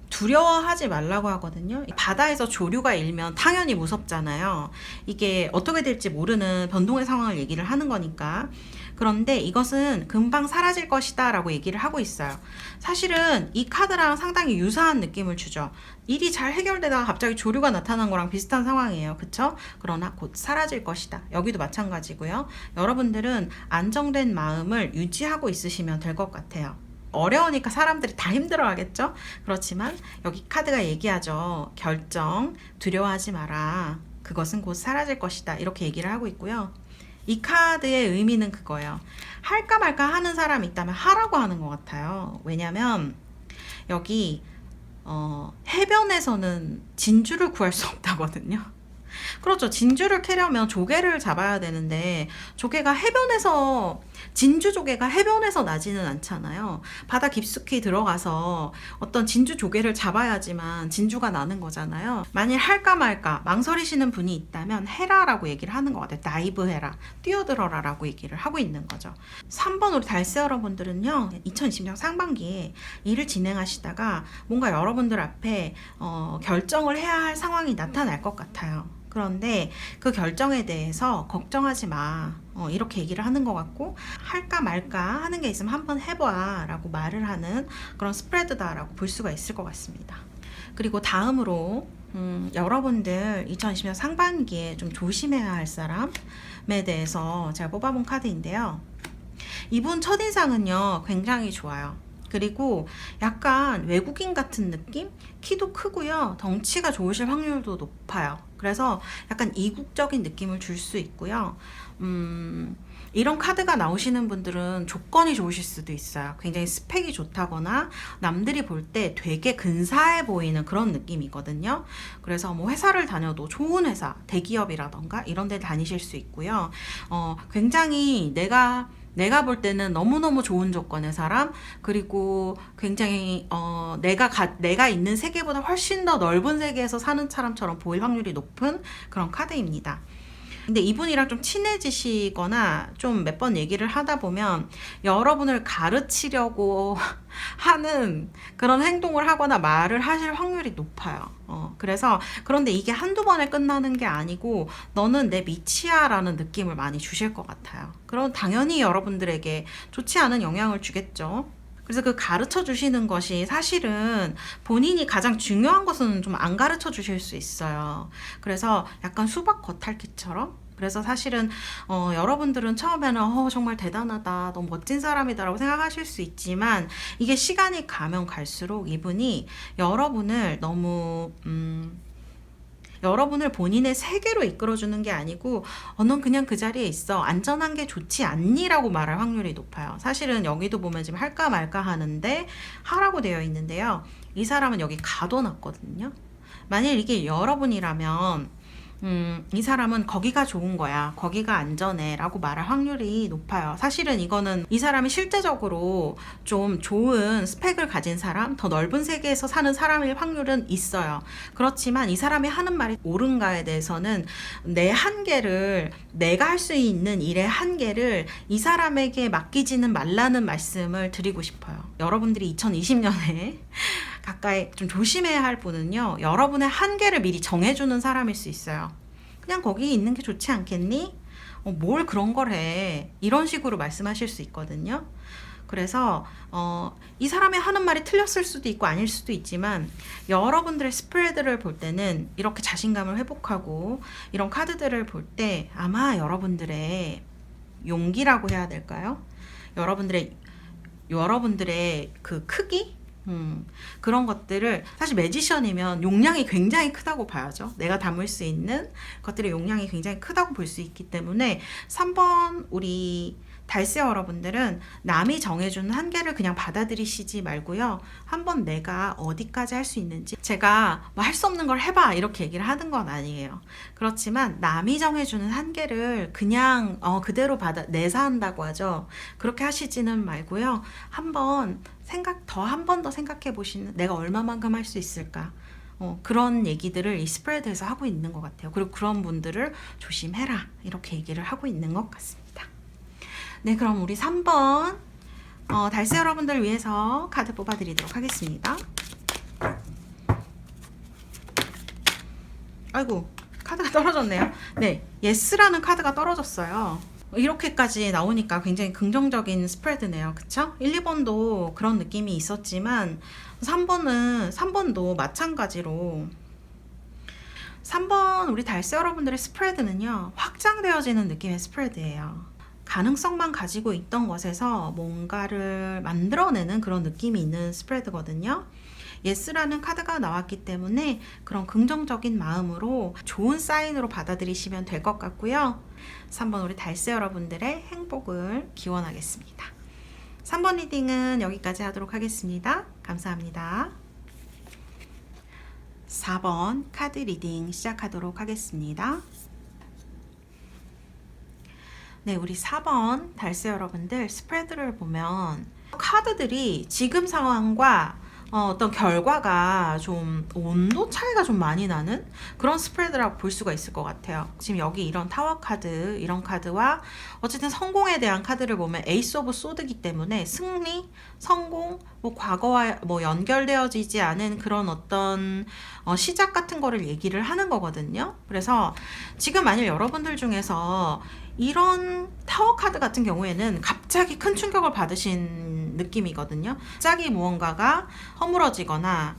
두려워하지 말라고 하거든요. 바다에서 조류가 일면 당연히 무섭잖아요. 이게 어떻게 될지 모르는 변동의 상황을 얘기를 하는 거니까. 그런데 이것은 금방 사라질 것이다 라고 얘기를 하고 있어요. 사실은 이 카드랑 상당히 유사한 느낌을 주죠. 일이 잘 해결되다가 갑자기 조류가 나타난 거랑 비슷한 상황이에요. 그쵸? 그러나 곧 사라질 것이다. 여기도 마찬가지고요. 여러분들은 안정된 마음을 유지하고 있으시면 될 것 같아요. 어려우니까 사람들이 다 힘들어 하겠죠? 그렇지만 여기 카드가 얘기하죠. 결정, 두려워하지 마라. 그것은 곧 사라질 것이다. 이렇게 얘기를 하고 있고요. 이 카드의 의미는 그거예요. 할까 말까 하는 사람이 있다면 하라고 하는 것 같아요. 왜냐면 여기 해변에서는 진주를 구할 수 없다거든요. 그렇죠. 진주를 캐려면 조개를 잡아야 되는데, 조개가 해변에서, 진주 조개가 해변에서 나지는 않잖아요. 바다 깊숙이 들어가서 어떤 진주 조개를 잡아야지만 진주가 나는 거잖아요. 만일 할까 말까 망설이시는 분이 있다면 해라라고 얘기를 하는 것 같아요. 다이브 해라, 뛰어들어라 라고 얘기를 하고 있는 거죠. 3번 우리 달세 여러분들은요, 2020년 상반기에 일을 진행하시다가 뭔가 여러분들 앞에 결정을 해야 할 상황이 나타날 것 같아요. 그런데 그 결정에 대해서 걱정하지 마, 이렇게 얘기를 하는 것 같고, 할까 말까 하는 게 있으면 한번 해봐 라고 말을 하는 그런 스프레드다 라고 볼 수가 있을 것 같습니다. 그리고 다음으로 여러분들 2020년 상반기에 좀 조심해야 할 사람에 대해서 제가 뽑아본 카드인데요. 이분 첫인상은요, 굉장히 좋아요. 그리고 약간 외국인 같은 느낌? 키도 크고요. 덩치가 좋으실 확률도 높아요. 그래서 약간 이국적인 느낌을 줄 수 있고요. 이런 카드가 나오시는 분들은 조건이 좋으실 수도 있어요. 굉장히 스펙이 좋다거나 남들이 볼 때 되게 근사해 보이는 그런 느낌이거든요. 그래서 뭐 회사를 다녀도 좋은 회사, 대기업이라던가 이런 데 다니실 수 있고요. 굉장히 내가 볼 때는 너무너무 좋은 조건의 사람, 그리고 굉장히 내가 있는 세계보다 훨씬 더 넓은 세계에서 사는 사람처럼 보일 확률이 높은 그런 카드입니다. 근데 이분이랑 좀 친해지시거나 좀 몇 번 얘기를 하다 보면 여러분을 가르치려고 하는 그런 행동을 하거나 말을 하실 확률이 높아요. 그래서 그런데 이게 한두 번에 끝나는 게 아니고 너는 내 밑이야 라는 느낌을 많이 주실 것 같아요. 그럼 당연히 여러분들에게 좋지 않은 영향을 주겠죠. 그래서 그 가르쳐 주시는 것이 사실은 본인이 가장 중요한 것은 좀 안 가르쳐 주실 수 있어요. 그래서 약간 수박 겉핥기처럼. 그래서 사실은 여러분들은 처음에는 정말 대단하다, 너무 멋진 사람이다 라고 생각하실 수 있지만, 이게 시간이 가면 갈수록 이분이 여러분을 너무 여러분을 본인의 세계로 이끌어주는 게 아니고 넌 그냥 그 자리에 있어, 안전한 게 좋지 않니? 라고 말할 확률이 높아요. 사실은 여기도 보면 지금 할까 말까 하는데 하라고 되어 있는데요. 이 사람은 여기 가둬놨거든요. 만일 이게 여러분이라면 이 사람은 거기가 좋은 거야, 거기가 안전해 라고 말할 확률이 높아요. 사실은 이거는 이 사람이 실제적으로 좀 좋은 스펙을 가진 사람, 더 넓은 세계에서 사는 사람일 확률은 있어요. 그렇지만 이 사람이 하는 말이 옳은가에 대해서는 내 한계를, 내가 할 수 있는 일의 한계를 이 사람에게 맡기지는 말라는 말씀을 드리고 싶어요. 여러분들이 2020년에 가까이 좀 조심해야 할 분은요, 여러분의 한계를 미리 정해주는 사람일 수 있어요. 그냥 거기 있는 게 좋지 않겠니? 뭘 그런 걸 해. 이런 식으로 말씀하실 수 있거든요. 그래서 이 사람이 하는 말이 틀렸을 수도 있고 아닐 수도 있지만, 여러분들의 스프레드를 볼 때는 이렇게 자신감을 회복하고 이런 카드들을 볼 때 아마 여러분들의 용기라고 해야 될까요? 여러분들의 그 크기? 그런 것들을, 사실 매지션이면 용량이 굉장히 크다고 봐야죠. 내가 담을 수 있는 것들의 용량이 굉장히 크다고 볼 수 있기 때문에 3번 우리 달세 여러분들은 남이 정해주는 한계를 그냥 받아들이시지 말고요, 한번 내가 어디까지 할 수 있는지, 제가 뭐 할 수 없는 걸 해봐 이렇게 얘기를 하는 건 아니에요. 그렇지만 남이 정해주는 한계를 그냥 그대로 내사한다고 하죠. 그렇게 하시지는 말고요, 한번 한 번 더 생각해 보시는, 내가 얼마만큼 할 수 있을까, 그런 얘기들을 이 스프레드에서 하고 있는 것 같아요. 그리고 그런 분들을 조심해라 이렇게 얘기를 하고 있는 것 같습니다. 네, 그럼 우리 3번 달세 여러분들 위해서 카드 뽑아드리도록 하겠습니다. 아이고, 카드가 떨어졌네요. 네, 예스라는 카드가 떨어졌어요. 이렇게까지 나오니까 굉장히 긍정적인 스프레드네요. 그쵸? 1, 2번도 그런 느낌이 있었지만 3번도 마찬가지로, 3번 우리 달세 여러분들의 스프레드는요, 확장되어지는 느낌의 스프레드예요. 가능성만 가지고 있던 것에서 뭔가를 만들어내는 그런 느낌이 있는 스프레드거든요. 예스라는 카드가 나왔기 때문에 그런 긍정적인 마음으로 좋은 사인으로 받아들이시면 될 것 같고요. 3번 우리 달세 여러분들의 행복을 기원하겠습니다. 3번 리딩은 여기까지 하도록 하겠습니다. 감사합니다. 4번 카드 리딩 시작하도록 하겠습니다. 네, 우리 4번 달세 여러분들 스프레드를 보면 카드들이 지금 상황과 어떤 결과가 좀 온도 차이가 좀 많이 나는 그런 스프레드라고 볼 수가 있을 것 같아요. 지금 여기 이런 타워 카드, 이런 카드와 어쨌든 성공에 대한 카드를 보면 에이스 오브 소드이기 때문에 승리, 성공, 뭐 과거와 뭐 연결되어지지 않은 그런 어떤 시작 같은 거를 얘기를 하는 거거든요. 그래서 지금 만일 여러분들 중에서 이런 타워 카드 같은 경우에는 갑자기 큰 충격을 받으신 느낌이거든요. 갑자기 무언가가 허물어지거나,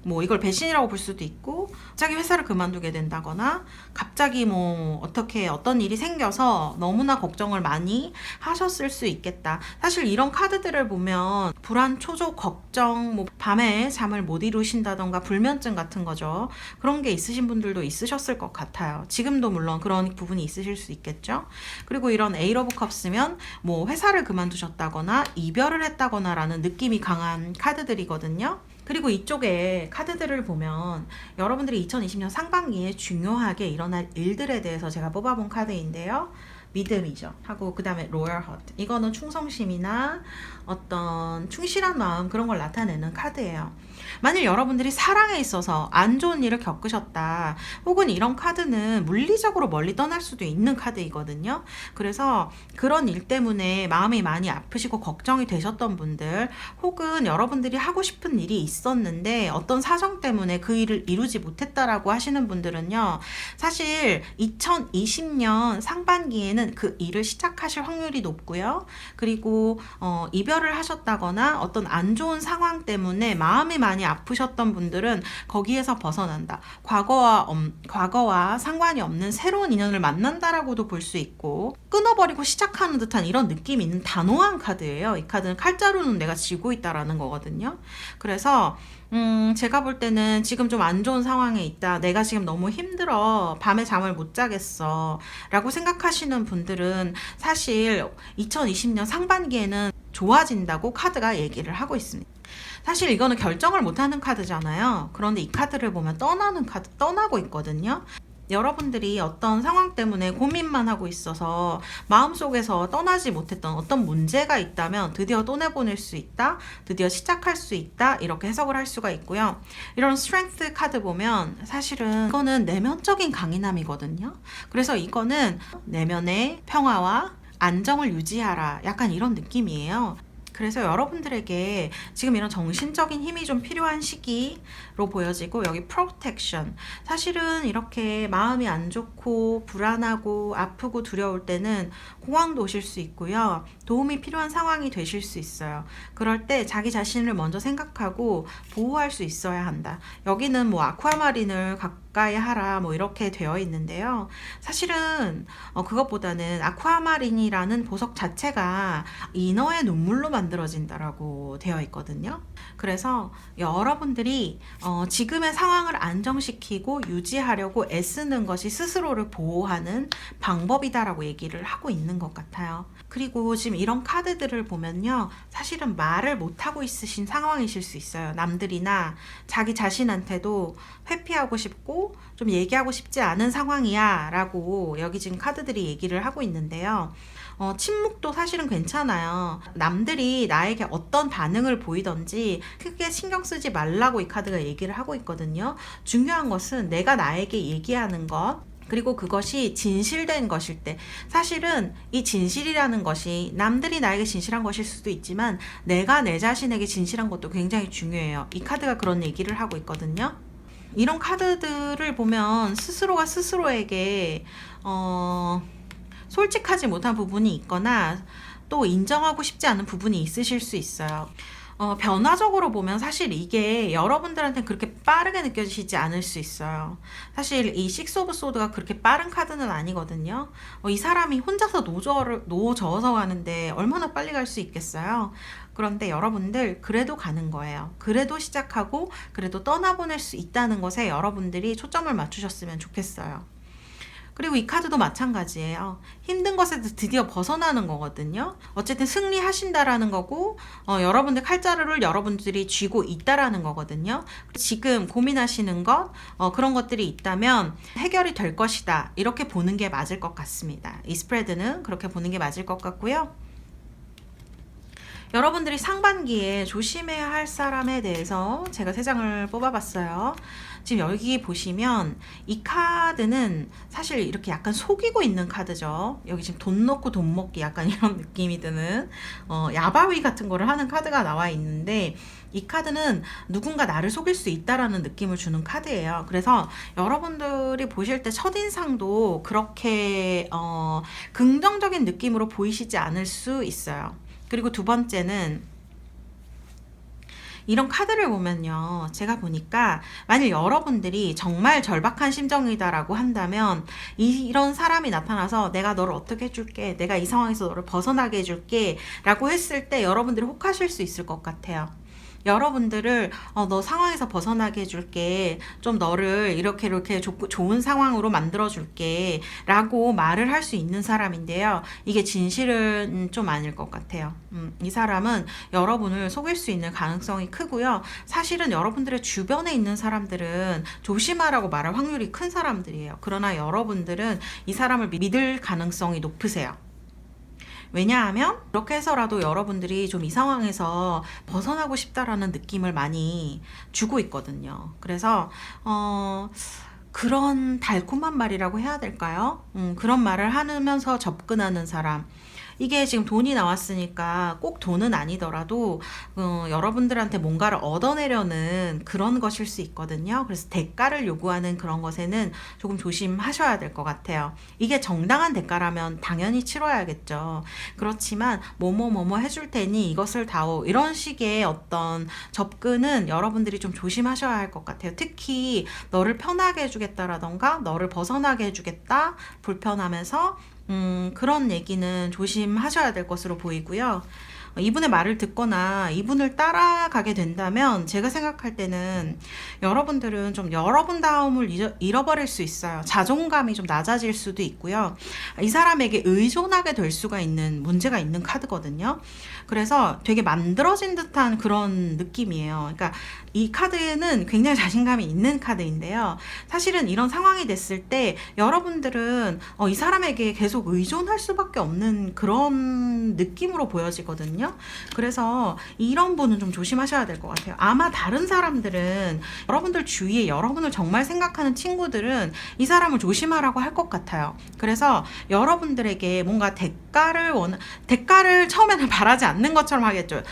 뭐 이걸 배신이라고 볼 수도 있고, 갑자기 회사를 그만두게 된다거나, 갑자기 뭐 어떤 일이 생겨서 너무나 걱정을 많이 하셨을 수 있겠다. 사실 이런 카드들을 보면 불안, 초조, 걱정, 뭐 밤에 잠을 못 이루신다던가 불면증 같은 거죠. 그런 게 있으신 분들도 있으셨을 것 같아요. 지금도 물론 그런 부분이 있으실 수 있겠죠. 그리고 이런 에이트 오브 컵스면 뭐 회사를 그만두셨다거나 이별을 했다거나 라는 느낌이 강한 카드들이거든요. 그리고 이쪽에 카드들을 보면 여러분들이 2020년 상반기에 중요하게 일어날 일들에 대해서 제가 뽑아본 카드인데요. 믿음이죠. 하고 그 다음에 로열 허트. 이거는 충성심이나 어떤 충실한 마음, 그런 걸 나타내는 카드예요. 만일 여러분들이 사랑에 있어서 안 좋은 일을 겪으셨다, 혹은 이런 카드는 물리적으로 멀리 떠날 수도 있는 카드이거든요. 그래서 그런 일 때문에 마음이 많이 아프시고 걱정이 되셨던 분들, 혹은 여러분들이 하고 싶은 일이 있었는데 어떤 사정 때문에 그 일을 이루지 못했다라고 하시는 분들은요, 사실 2020년 상반기에는 그 일을 시작하실 확률이 높고요. 그리고 이별을 하셨다거나 어떤 안 좋은 상황 때문에 마음이 많이 아프셨던 분들은 거기에서 벗어난다. 과거와 상관이 없는 새로운 인연을 만난다라고도 볼 수 있고, 끊어버리고 시작하는 듯한 이런 느낌이 있는 단호한 카드예요. 이 카드는 칼자루는 내가 쥐고 있다라는 거거든요. 그래서 제가 볼 때는 지금 좀 안 좋은 상황에 있다, 내가 지금 너무 힘들어, 밤에 잠을 못 자겠어 라고 생각하시는 분들은 사실 2020년 상반기에는 좋아진다고 카드가 얘기를 하고 있습니다. 사실 이거는 결정을 못하는 카드잖아요. 그런데 이 카드를 보면 떠나고 있거든요. 여러분들이 어떤 상황 때문에 고민만 하고 있어서 마음속에서 떠나지 못했던 어떤 문제가 있다면 드디어 떠내보낼 수 있다, 드디어 시작할 수 있다, 이렇게 해석을 할 수가 있고요. 이런 스트렝스 카드 보면 사실은 이거는 내면적인 강인함이거든요. 그래서 이거는 내면의 평화와 안정을 유지하라, 약간 이런 느낌이에요. 그래서 여러분들에게 지금 이런 정신적인 힘이 좀 필요한 시기로 보여지고, 여기 protection, 사실은 이렇게 마음이 안 좋고 불안하고 아프고 두려울 때는 공황도 오실 수 있고요. 도움이 필요한 상황이 되실 수 있어요. 그럴 때 자기 자신을 먼저 생각하고 보호할 수 있어야 한다. 여기는 뭐 아쿠아마린을 가까이 하라 뭐 이렇게 되어 있는데요. 사실은 그것보다는 아쿠아마린이라는 보석 자체가 이너의 눈물로 만들어진다라고 되어 있거든요. 그래서 여러분들이 지금의 상황을 안정시키고 유지하려고 애쓰는 것이 스스로를 보호하는 방법이다라고 얘기를 하고 있는 것 같아요. 그리고 지금 이런 카드들을 보면요, 사실은 말을 못하고 있으신 상황이실 수 있어요. 남들이나 자기 자신한테도 회피하고 싶고 좀 얘기하고 싶지 않은 상황이야 라고 여기 지금 카드들이 얘기를 하고 있는데요. 침묵도 사실은 괜찮아요. 남들이 나에게 어떤 반응을 보이던지 크게 신경 쓰지 말라고 이 카드가 얘기를 하고 있거든요. 중요한 것은 내가 나에게 얘기하는 것, 그리고 그것이 진실된 것일 때, 사실은 이 진실이라는 것이 남들이 나에게 진실한 것일 수도 있지만 내가 내 자신에게 진실한 것도 굉장히 중요해요. 이 카드가 그런 얘기를 하고 있거든요. 이런 카드들을 보면 스스로가 스스로에게 솔직하지 못한 부분이 있거나 또 인정하고 싶지 않은 부분이 있으실 수 있어요. 변화적으로 보면 사실 이게 여러분들한테 그렇게 빠르게 느껴지지 않을 수 있어요. 사실 이 식스 오브 소드가 그렇게 빠른 카드는 아니거든요. 이 사람이 혼자서 노저어서 가는데 얼마나 빨리 갈 수 있겠어요. 그런데 여러분들 그래도 가는 거예요. 그래도 시작하고 그래도 떠나보낼 수 있다는 것에 여러분들이 초점을 맞추셨으면 좋겠어요. 그리고 이 카드도 마찬가지예요. 힘든 것에서 드디어 벗어나는 거거든요. 어쨌든 승리하신다라는 거고, 여러분들 칼자루를 여러분들이 쥐고 있다라는 거거든요. 지금 고민하시는 것, 그런 것들이 있다면 해결이 될 것이다, 이렇게 보는 게 맞을 것 같습니다. 이 스프레드는 그렇게 보는 게 맞을 것 같고요. 여러분들이 상반기에 조심해야 할 사람에 대해서 제가 3장을 뽑아봤어요. 지금 여기 보시면 이 카드는 사실 이렇게 약간 속이고 있는 카드죠. 여기 지금 돈 넣고 돈 먹기, 약간 이런 느낌이 드는 야바위 같은 거를 하는 카드가 나와 있는데, 이 카드는 누군가 나를 속일 수 있다라는 느낌을 주는 카드예요. 그래서 여러분들이 보실 때 첫인상도 그렇게 긍정적인 느낌으로 보이시지 않을 수 있어요. 그리고 두 번째는 이런 카드를 보면요, 제가 보니까 만약 여러분들이 정말 절박한 심정이다라고 한다면 이런 사람이 나타나서 내가 너를 어떻게 해줄게, 내가 이 상황에서 너를 벗어나게 해줄게 라고 했을 때 여러분들이 혹하실 수 있을 것 같아요. 여러분들을 너 상황에서 벗어나게 해줄게, 좀 너를 이렇게 좋은 상황으로 만들어줄게 라고 말을 할 수 있는 사람인데요, 이게 진실은 좀 아닐 것 같아요. 이 사람은 여러분을 속일 수 있는 가능성이 크고요. 사실은 여러분들의 주변에 있는 사람들은 조심하라고 말할 확률이 큰 사람들이에요. 그러나 여러분들은 이 사람을 믿을 가능성이 높으세요. 왜냐하면 그렇게 해서라도 여러분들이 좀 이 상황에서 벗어나고 싶다라는 느낌을 많이 주고 있거든요. 그래서 그런 달콤한 말이라고 해야 될까요? 그런 말을 하면서 접근하는 사람, 이게 지금 돈이 나왔으니까 꼭 돈은 아니더라도 여러분들한테 뭔가를 얻어내려는 그런 것일 수 있거든요. 그래서 대가를 요구하는 그런 것에는 조금 조심하셔야 될 것 같아요. 이게 정당한 대가라면 당연히 치러야겠죠. 그렇지만 뭐뭐 해줄 테니 이것을 다오, 이런 식의 어떤 접근은 여러분들이 좀 조심하셔야 할 것 같아요. 특히 너를 편하게 해주겠다라던가 너를 벗어나게 해주겠다, 불편하면서 그런 얘기는 조심하셔야 될 것으로 보이고요. 이분의 말을 듣거나 이분을 따라가게 된다면 제가 생각할 때는 여러분들은 좀 여러분다움을 잃어버릴 수 있어요. 자존감이 좀 낮아질 수도 있고요. 이 사람에게 의존하게 될 수가 있는 문제가 있는 카드거든요. 그래서 되게 만들어진 듯한 그런 느낌이에요. 그러니까 이 카드는 굉장히 자신감이 있는 카드인데요. 사실은 이런 상황이 됐을 때 여러분들은 이 사람에게 계속 의존할 수밖에 없는 그런 느낌으로 보여지거든요. 그래서 이런 분은 좀 조심하셔야 될 것 같아요. 아마 다른 사람들은 여러분들 주위에 여러분을 정말 생각하는 친구들은 이 사람을 조심하라고 할 것 같아요. 그래서 여러분들에게 뭔가 대가를 처음에는 바라지 않는 것처럼 하겠죠.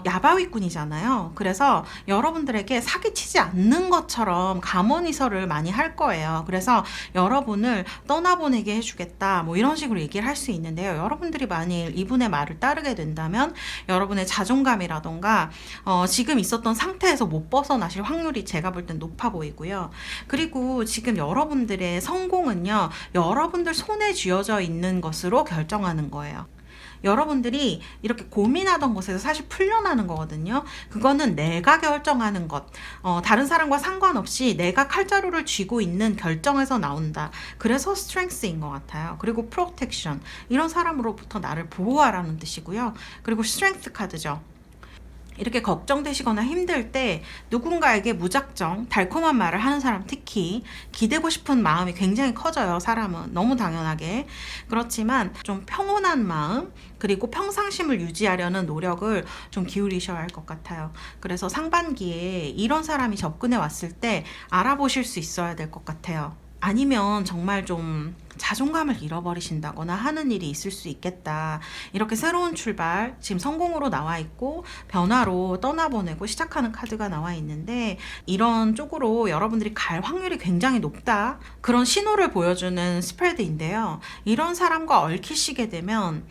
야바위꾼이잖아요. 그래서 여러분들에게 사기치지 않는 것처럼 감언이설을 많이 할 거예요. 그래서 여러분을 떠나보내게 해주겠다 뭐 이런 식으로 얘기를 할 수 있는데요. 여러분들이 만일 이분의 말을 따르게 된다면 여러분의 자존감이라던가 지금 있었던 상태에서 못 벗어나실 확률이 제가 볼 땐 높아 보이고요. 그리고 지금 여러분들의 성공은요, 여러분들 손에 쥐어져 있는 것으로 결정하는 거예요. 여러분들이 이렇게 고민하던 것에서 사실 풀려나는 거거든요. 그거는 내가 결정하는 것, 다른 사람과 상관없이 내가 칼자루를 쥐고 있는 결정에서 나온다. 그래서 스트렝스인 것 같아요. 그리고 프로텍션, 이런 사람으로부터 나를 보호하라는 뜻이고요. 그리고 스트렝스 카드죠. 이렇게 걱정되시거나 힘들 때 누군가에게 무작정 달콤한 말을 하는 사람, 특히 기대고 싶은 마음이 굉장히 커져요. 사람은 너무 당연하게. 그렇지만 좀 평온한 마음, 그리고 평상심을 유지하려는 노력을 좀 기울이셔야 할 것 같아요. 그래서 상반기에 이런 사람이 접근해 왔을 때 알아보실 수 있어야 될 것 같아요. 아니면 정말 좀 자존감을 잃어버리신다거나 하는 일이 있을 수 있겠다. 이렇게 새로운 출발, 지금 성공으로 나와 있고 변화로 떠나보내고 시작하는 카드가 나와 있는데, 이런 쪽으로 여러분들이 갈 확률이 굉장히 높다, 그런 신호를 보여주는 스프레드인데요. 이런 사람과 얽히시게 되면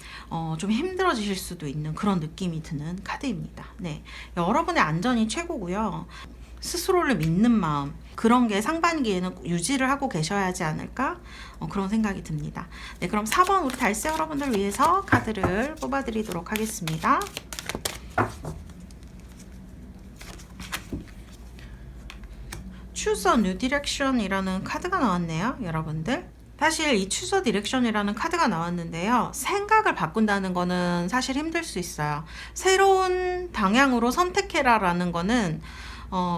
좀 힘들어지실 수도 있는 그런 느낌이 드는 카드입니다. 네, 여러분의 안전이 최고고요. 스스로를 믿는 마음, 그런 게 상반기에는 유지를 하고 계셔야 하지 않을까, 그런 생각이 듭니다. 네, 그럼 4번 우리 달세 여러분들 위해서 카드를 뽑아드리도록 하겠습니다. Choose a New Direction이라는 카드가 나왔네요, 여러분들. 사실 이 Choose a Direction이라는 카드가 나왔는데요. 생각을 바꾼다는 거는 사실 힘들 수 있어요. 새로운 방향으로 선택해라라는 거는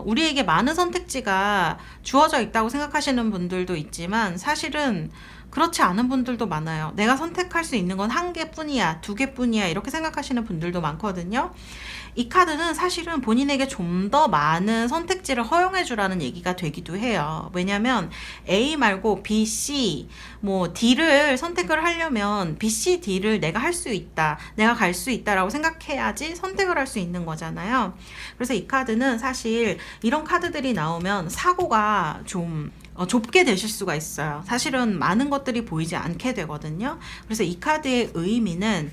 우리에게 많은 선택지가 주어져 있다고 생각하시는 분들도 있지만 사실은 그렇지 않은 분들도 많아요. 내가 선택할 수 있는 건 한 개뿐이야, 두 개뿐이야, 이렇게 생각하시는 분들도 많거든요. 이 카드는 사실은 본인에게 좀 더 많은 선택지를 허용해 주라는 얘기가 되기도 해요. 왜냐면 A 말고 B, C, 뭐 D를 선택을 하려면 B, C, D를 내가 할 수 있다, 내가 갈 수 있다라고 생각해야지 선택을 할 수 있는 거잖아요. 그래서 이 카드는 사실 이런 카드들이 나오면 사고가 좀 좁게 되실 수가 있어요. 사실은 많은 것들이 보이지 않게 되거든요. 그래서 이 카드의 의미는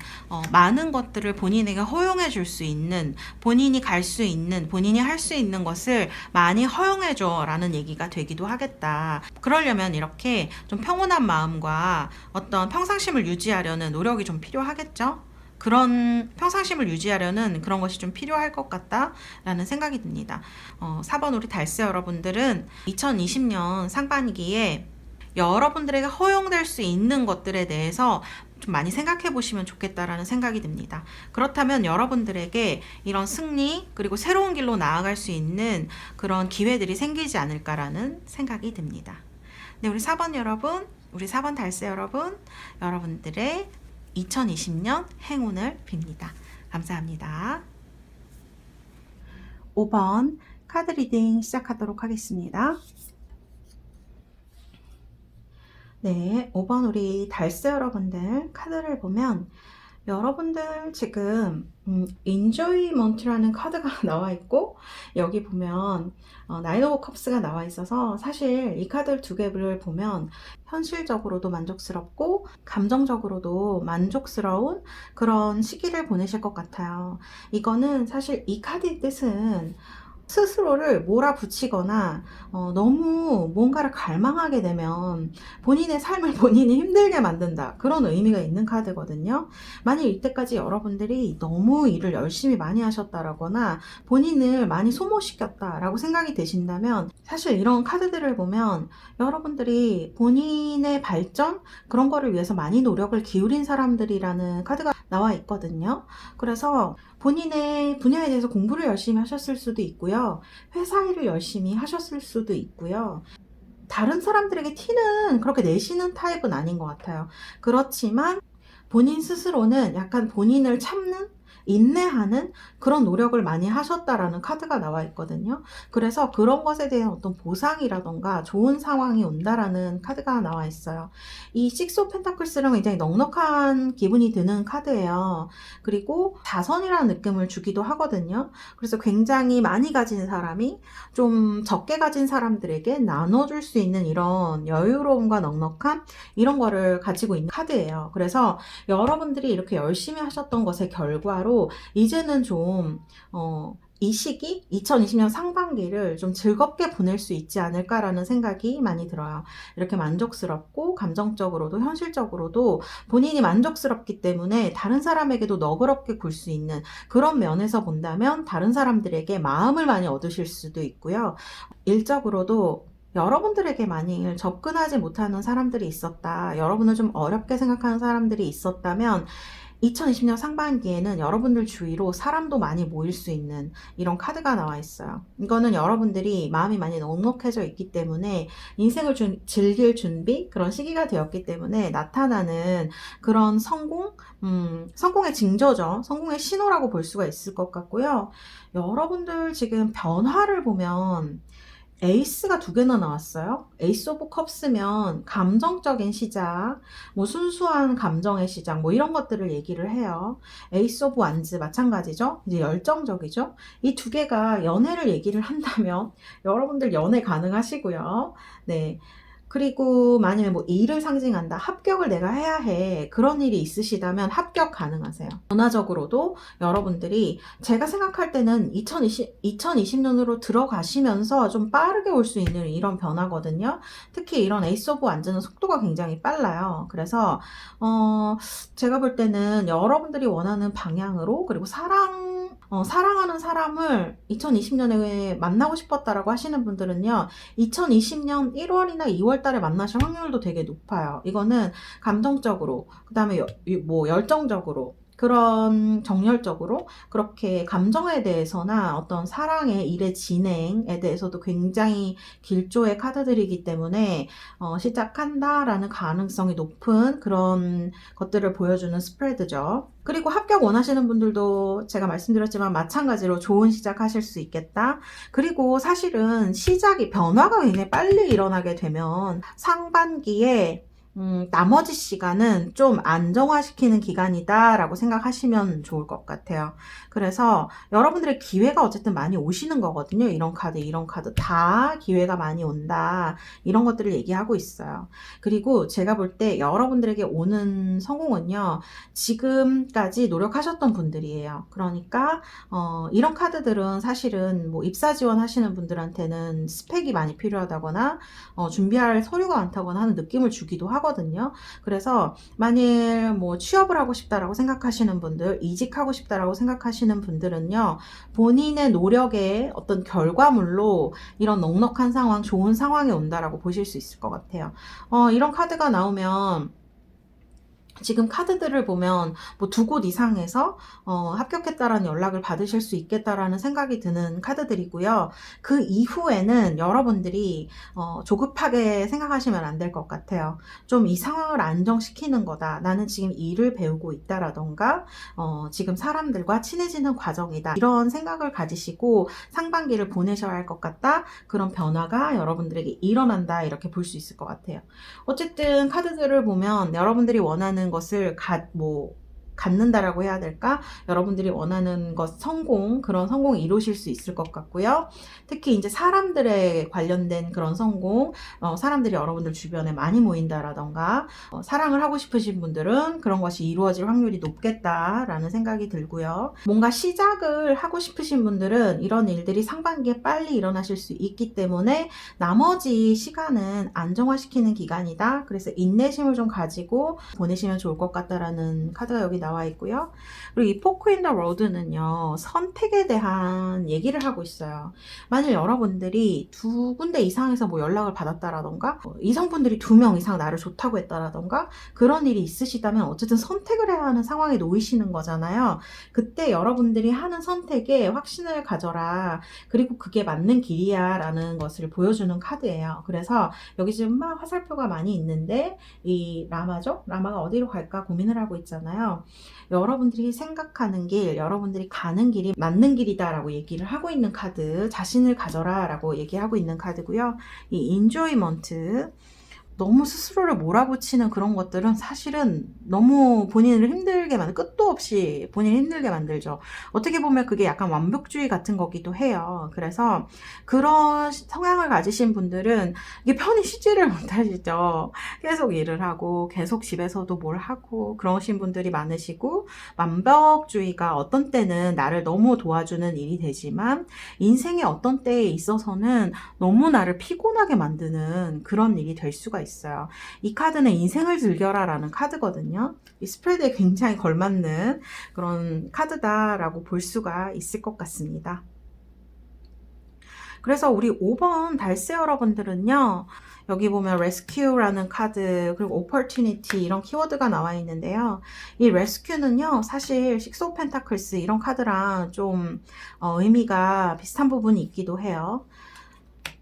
많은 것들을 본인에게 허용해 줄 수 있는, 본인이 갈 수 있는, 본인이 할 수 있는 것을 많이 허용해 줘 라는 얘기가 되기도 하겠다. 그러려면 이렇게 좀 평온한 마음과 어떤 평상심을 유지하려는 노력이 좀 필요하겠죠. 그런 평상심을 유지하려는 그런 것이 좀 필요할 것 같다라는 생각이 듭니다. 4번 우리 달세 여러분들은 2020년 상반기에 여러분들에게 허용될 수 있는 것들에 대해서 좀 많이 생각해 보시면 좋겠다라는 생각이 듭니다. 그렇다면 여러분들에게 이런 승리, 그리고 새로운 길로 나아갈 수 있는 그런 기회들이 생기지 않을까라는 생각이 듭니다. 네, 우리 4번 여러분, 우리 4번 달세 여러분, 여러분들의 2020년 행운을 빕니다. 감사합니다. 5번 카드 리딩 시작하도록 하겠습니다. 네, 5번 우리 달세 여러분들 카드를 보면 여러분들 지금 인조이먼트라는 카드가 나와 있고, 여기 보면 나인 오브 컵스가 나와 있어서 사실 이 카드 두 개를 보면 현실적으로도 만족스럽고 감정적으로도 만족스러운 그런 시기를 보내실 것 같아요. 이거는 사실 이 카드의 뜻은 스스로를 몰아붙이거나 너무 뭔가를 갈망하게 되면 본인의 삶을 본인이 힘들게 만든다, 그런 의미가 있는 카드거든요. 만약 이때까지 여러분들이 너무 일을 열심히 많이 하셨다라거나 본인을 많이 소모시켰다라고 생각이 되신다면, 사실 이런 카드들을 보면 여러분들이 본인의 발전, 그런 거를 위해서 많이 노력을 기울인 사람들이라는 카드가 나와 있거든요. 그래서 본인의 분야에 대해서 공부를 열심히 하셨을 수도 있고요. 회사 일을 열심히 하셨을 수도 있고요. 다른 사람들에게 티는 그렇게 내시는 타입은 아닌 것 같아요. 그렇지만 본인 스스로는 약간 본인을 참는, 인내하는 그런 노력을 많이 하셨다라는 카드가 나와 있거든요. 그래서 그런 것에 대한 어떤 보상이라던가 좋은 상황이 온다라는 카드가 나와 있어요. 이 식스 오브 펜타클스는 굉장히 넉넉한 기분이 드는 카드예요. 그리고 자선이라는 느낌을 주기도 하거든요. 그래서 굉장히 많이 가진 사람이 좀 적게 가진 사람들에게 나눠줄 수 있는 이런 여유로움과 넉넉함, 이런 거를 가지고 있는 카드예요. 그래서 여러분들이 이렇게 열심히 하셨던 것의 결과로 이제는 좀 이 시기 2020년 상반기를 좀 즐겁게 보낼 수 있지 않을까라는 생각이 많이 들어요. 이렇게 만족스럽고 감정적으로도 현실적으로도 본인이 만족스럽기 때문에 다른 사람에게도 너그럽게 굴 수 있는 그런 면에서 본다면 다른 사람들에게 마음을 많이 얻으실 수도 있고요. 일적으로도 여러분들에게 만일 접근하지 못하는 사람들이 있었다, 여러분을 좀 어렵게 생각하는 사람들이 있었다면 2020년 상반기에는 여러분들 주위로 사람도 많이 모일 수 있는 이런 카드가 나와 있어요. 이거는 여러분들이 마음이 많이 넉넉해져 있기 때문에 인생을 즐길 준비, 그런 시기가 되었기 때문에 나타나는 그런 성공의 징조죠. 성공의 신호라고 볼 수가 있을 것 같고요. 여러분들 지금 변화를 보면 에이스가 두 개나 나왔어요. 에이스 오브 컵스면 감정적인 시작, 뭐 순수한 감정의 시작, 뭐 이런 것들을 얘기를 해요. 에이스 오브 완즈 마찬가지죠. 이제 열정적이죠. 이 두 개가 연애를 얘기를 한다면 여러분들 연애 가능하시고요. 네. 그리고 만약에 뭐 일을 상징한다, 합격을 내가 해야 해, 그런 일이 있으시다면 합격 가능하세요. 변화적으로도 여러분들이, 제가 생각할 때는 2020년으로 들어가시면서 좀 빠르게 올 수 있는 이런 변화거든요. 특히 이런 에이스 오브 완즈는 속도가 굉장히 빨라요. 그래서 제가 볼 때는 여러분들이 원하는 방향으로, 그리고 사랑하는 사람을 2020년에 만나고 싶었다라고 하시는 분들은요, 2020년 1월이나 2월 달에 만나실 확률도 되게 높아요. 이거는 감정적으로, 그 다음에 뭐 열정적으로, 그런 정열적으로 그렇게 감정에 대해서나 어떤 사랑의 일의 진행에 대해서도 굉장히 길조의 카드들이기 때문에 시작한다라는 가능성이 높은 그런 것들을 보여주는 스프레드죠. 그리고 합격 원하시는 분들도 제가 말씀드렸지만 마찬가지로 좋은 시작 하실 수 있겠다. 그리고 사실은 변화가 굉장히 빨리 일어나게 되면 상반기에 나머지 시간은 좀 안정화시키는 기간이다라고 생각하시면 좋을 것 같아요. 그래서 여러분들의 기회가 어쨌든 많이 오시는 거거든요. 이런 카드 다 기회가 많이 온다, 이런 것들을 얘기하고 있어요. 그리고 제가 볼 때 여러분들에게 오는 성공은요, 지금까지 노력하셨던 분들이에요. 그러니까 이런 카드들은 사실은 뭐 입사 지원 하시는 분들한테는 스펙이 많이 필요하다거나 준비할 서류가 많다거나 하는 느낌을 주기도 하거든요. 그래서 만일 뭐 취업을 하고 싶다라고 생각하시는 분들, 이직하고 싶다라고 생각하시는 분들은요, 본인의 노력의 어떤 결과물로 이런 넉넉한 상황, 좋은 상황이 온다라고 보실 수 있을 것 같아요. 이런 카드가 나오면, 지금 카드들을 보면 뭐 두 곳 이상에서 합격했다라는 연락을 받으실 수 있겠다라는 생각이 드는 카드들이고요. 그 이후에는 여러분들이 조급하게 생각하시면 안 될 것 같아요. 좀 이 상황을 안정시키는 거다, 나는 지금 일을 배우고 있다라던가 지금 사람들과 친해지는 과정이다, 이런 생각을 가지시고 상반기를 보내셔야 할 것 같다, 그런 변화가 여러분들에게 일어난다, 이렇게 볼 수 있을 것 같아요. 어쨌든 카드들을 보면 여러분들이 원하는 것을 갖는다라고 해야 될까? 여러분들이 원하는 것 성공, 그런 성공 이루실 수 있을 것 같고요. 특히 이제 사람들에 관련된 그런 성공, 사람들이 여러분들 주변에 많이 모인다라던가, 사랑을 하고 싶으신 분들은 그런 것이 이루어질 확률이 높겠다라는 생각이 들고요. 뭔가 시작을 하고 싶으신 분들은 이런 일들이 상반기에 빨리 일어나실 수 있기 때문에 나머지 시간은 안정화시키는 기간이다. 그래서 인내심을 좀 가지고 보내시면 좋을 것 같다라는 카드가 여기 나와 있고요. 그리고 이 포크 인 더 로드는요, 선택에 대한 얘기를 하고 있어요. 만일 여러분들이 두 군데 이상에서 뭐 연락을 받았다라던가, 이성분들이 2명 이상 나를 좋다고 했다라던가, 그런 일이 있으시다면 어쨌든 선택을 해야 하는 상황에 놓이시는 거잖아요. 그때 여러분들이 하는 선택에 확신을 가져라. 그리고 그게 맞는 길이야 라는 것을 보여주는 카드예요. 그래서 여기 지금 막 화살표가 많이 있는데, 이 라마죠? 라마가 어디로 갈까 고민을 하고 있잖아요. 여러분들이 생각하는 길, 여러분들이 가는 길이 맞는 길이다라고 얘기를 하고 있는 카드, 자신을 가져라 라고 얘기하고 있는 카드고요. 이 인조이먼트, 너무 스스로를 몰아붙이는 그런 것들은 사실은 너무 본인을 힘들게 끝도 없이 본인을 힘들게 만들죠. 어떻게 보면 그게 약간 완벽주의 같은 거기도 해요. 그래서 그런 성향을 가지신 분들은 이게 편히 쉬지를 못하시죠. 계속 일을 하고 계속 집에서도 뭘 하고 그러신 분들이 많으시고, 완벽주의가 어떤 때는 나를 너무 도와주는 일이 되지만 인생의 어떤 때에 있어서는 너무 나를 피곤하게 만드는 그런 일이 될 수가 있어요. 이 카드는 인생을 즐겨라 라는 카드거든요. 이 스프레드에 굉장히 걸맞는 그런 카드다라고 볼 수가 있을 것 같습니다. 그래서 우리 5번 달세 여러분들은요, 여기 보면 레스큐라는 카드, 그리고 오퍼튜니티 이런 키워드가 나와 있는데요. 이 레스큐는요, 사실 식스 오브 펜타클스 이런 카드랑 좀 의미가 비슷한 부분이 있기도 해요.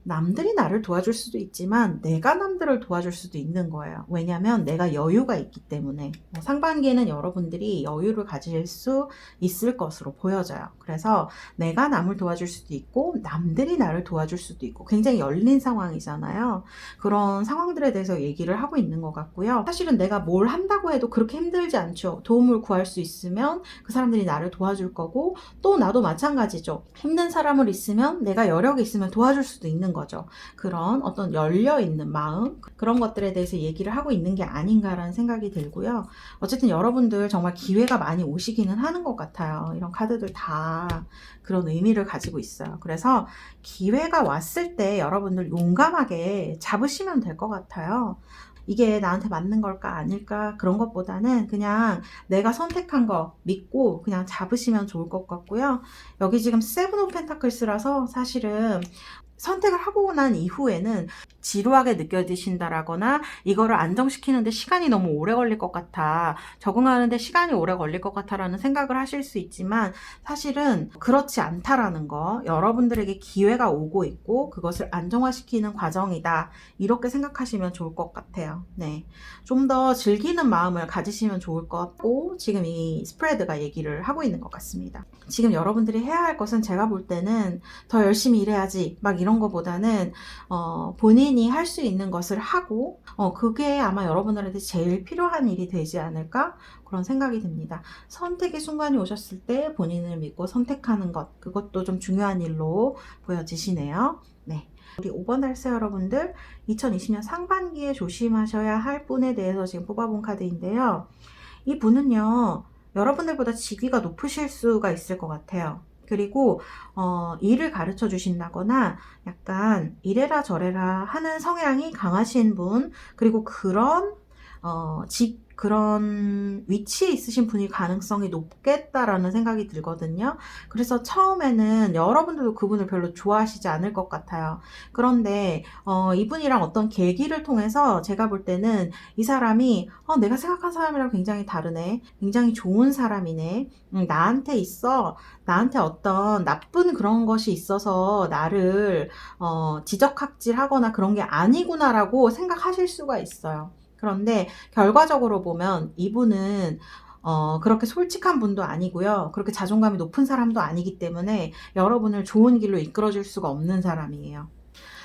남들이 나를 도와줄 수도 있지만 내가 남들을 도와줄 수도 있는 거예요. 왜냐하면 내가 여유가 있기 때문에. 상반기에는 여러분들이 여유를 가질 수 있을 것으로 보여져요. 그래서 내가 남을 도와줄 수도 있고 남들이 나를 도와줄 수도 있고 굉장히 열린 상황이잖아요. 그런 상황들에 대해서 얘기를 하고 있는 것 같고요. 사실은 내가 뭘 한다고 해도 그렇게 힘들지 않죠. 도움을 구할 수 있으면 그 사람들이 나를 도와줄 거고, 또 나도 마찬가지죠. 힘든 사람을 있으면 내가 여력이 있으면 도와줄 수도 있는 거죠. 그런 어떤 열려있는 마음, 그런 것들에 대해서 얘기를 하고 있는 게 아닌가라는 생각이 들고요. 어쨌든 여러분들 정말 기회가 많이 오시기는 하는 것 같아요. 이런 카드들 다 그런 의미를 가지고 있어요. 그래서 기회가 왔을 때 여러분들 용감하게 잡으시면 될 것 같아요. 이게 나한테 맞는 걸까 아닐까 그런 것보다는 그냥 내가 선택한 거 믿고 그냥 잡으시면 좋을 것 같고요. 여기 지금 세븐 오브 펜타클스라서 사실은 선택을 하고 난 이후에는 지루하게 느껴지신다라거나 이거를 안정시키는데 시간이 너무 오래 걸릴 것 같아, 적응하는데 시간이 오래 걸릴 것 같아라는 생각을 하실 수 있지만 사실은 그렇지 않다라는 거, 여러분들에게 기회가 오고 있고 그것을 안정화시키는 과정이다, 이렇게 생각하시면 좋을 것 같아요. 네, 좀 더 즐기는 마음을 가지시면 좋을 것 같고, 지금 이 스프레드가 얘기를 하고 있는 것 같습니다. 지금 여러분들이 해야 할 것은 제가 볼 때는 더 열심히 일해야지 막 이런 거보다는 본인이 할 수 있는 것을 하고 그게 아마 여러분들한테 제일 필요한 일이 되지 않을까 그런 생각이 듭니다. 선택의 순간이 오셨을 때 본인을 믿고 선택하는 것, 그것도 좀 중요한 일로 보여지시네요. 네. 우리 5번 달세 여러분들, 2020년 상반기에 조심하셔야 할 분에 대해서 지금 뽑아본 카드인데요. 이 분은요, 여러분들보다 직위가 높으실 수가 있을 것 같아요. 그리고 일을 가르쳐 주신다거나 약간 이래라 저래라 하는 성향이 강하신 분, 그리고 그런 그런 위치에 있으신 분일 가능성이 높겠다라는 생각이 들거든요. 그래서 처음에는 여러분들도 그분을 별로 좋아하시지 않을 것 같아요. 그런데 이분이랑 어떤 계기를 통해서 제가 볼 때는 이 사람이 내가 생각한 사람이랑 굉장히 다르네, 굉장히 좋은 사람이네, 나한테 어떤 나쁜 그런 것이 있어서 나를 지적학질하거나 그런 게 아니구나라고 생각하실 수가 있어요. 그런데 결과적으로 보면 이분은 그렇게 솔직한 분도 아니고요. 그렇게 자존감이 높은 사람도 아니기 때문에 여러분을 좋은 길로 이끌어줄 수가 없는 사람이에요.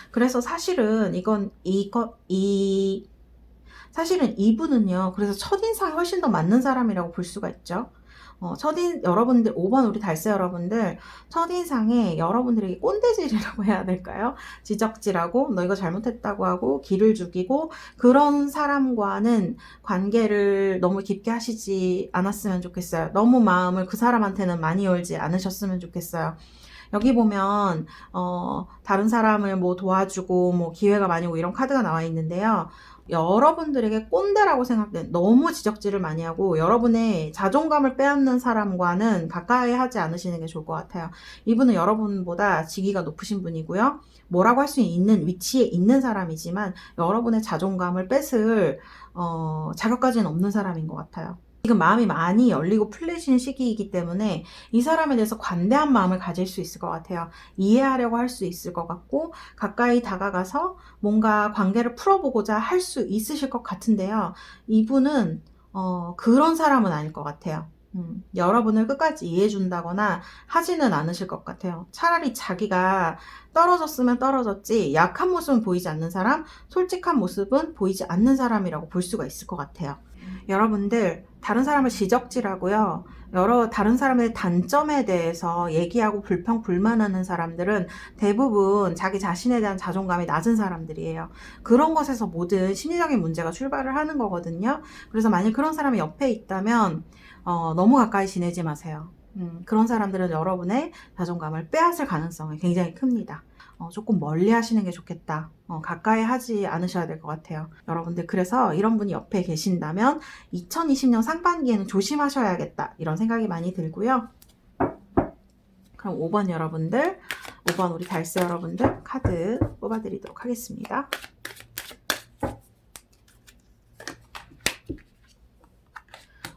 그래서 사실은 이 사실은 이분은요, 그래서 첫인상이 훨씬 더 맞는 사람이라고 볼 수가 있죠. 여러분들, 5번 우리 달세 여러분들, 첫인상에 여러분들에게 꼰대질이라고 해야 될까요? 지적질하고, 너 이거 잘못했다고 하고, 기를 죽이고, 그런 사람과는 관계를 너무 깊게 하시지 않았으면 좋겠어요. 너무 마음을 그 사람한테는 많이 열지 않으셨으면 좋겠어요. 여기 보면 다른 사람을 뭐 도와주고 뭐 기회가 많이 오고 이런 카드가 나와 있는데요. 여러분들에게 꼰대라고 생각된, 너무 지적질을 많이 하고 여러분의 자존감을 빼앗는 사람과는 가까이 하지 않으시는 게 좋을 것 같아요. 이분은 여러분보다 직위가 높으신 분이고요. 뭐라고 할 수 있는 위치에 있는 사람이지만 여러분의 자존감을 뺏을 자격까지는 없는 사람인 것 같아요. 지금 마음이 많이 열리고 풀리신 시기이기 때문에 이 사람에 대해서 관대한 마음을 가질 수 있을 것 같아요. 이해하려고 할 수 있을 것 같고, 가까이 다가가서 뭔가 관계를 풀어보고자 할 수 있으실 것 같은데요. 이분은 그런 사람은 아닐 것 같아요. 여러분을 끝까지 이해해준다거나 하지는 않으실 것 같아요. 차라리 자기가 떨어졌으면 떨어졌지, 약한 모습은 보이지 않는 사람, 솔직한 모습은 보이지 않는 사람이라고 볼 수가 있을 것 같아요. 여러분들, 다른 사람을 지적질하고요, 다른 사람의 단점에 대해서 얘기하고 불평불만하는 사람들은 대부분 자기 자신에 대한 자존감이 낮은 사람들이에요. 그런 것에서 모든 심리적인 문제가 출발을 하는 거거든요. 그래서 만약 그런 사람이 옆에 있다면 너무 가까이 지내지 마세요. 그런 사람들은 여러분의 자존감을 빼앗을 가능성이 굉장히 큽니다. 조금 멀리 하시는 게 좋겠다. 가까이 하지 않으셔야 될 것 같아요. 여러분들, 그래서 이런 분이 옆에 계신다면 2020년 상반기에는 조심하셔야겠다, 이런 생각이 많이 들고요. 그럼 5번 여러분들, 5번 우리 달세 여러분들 카드 뽑아드리도록 하겠습니다.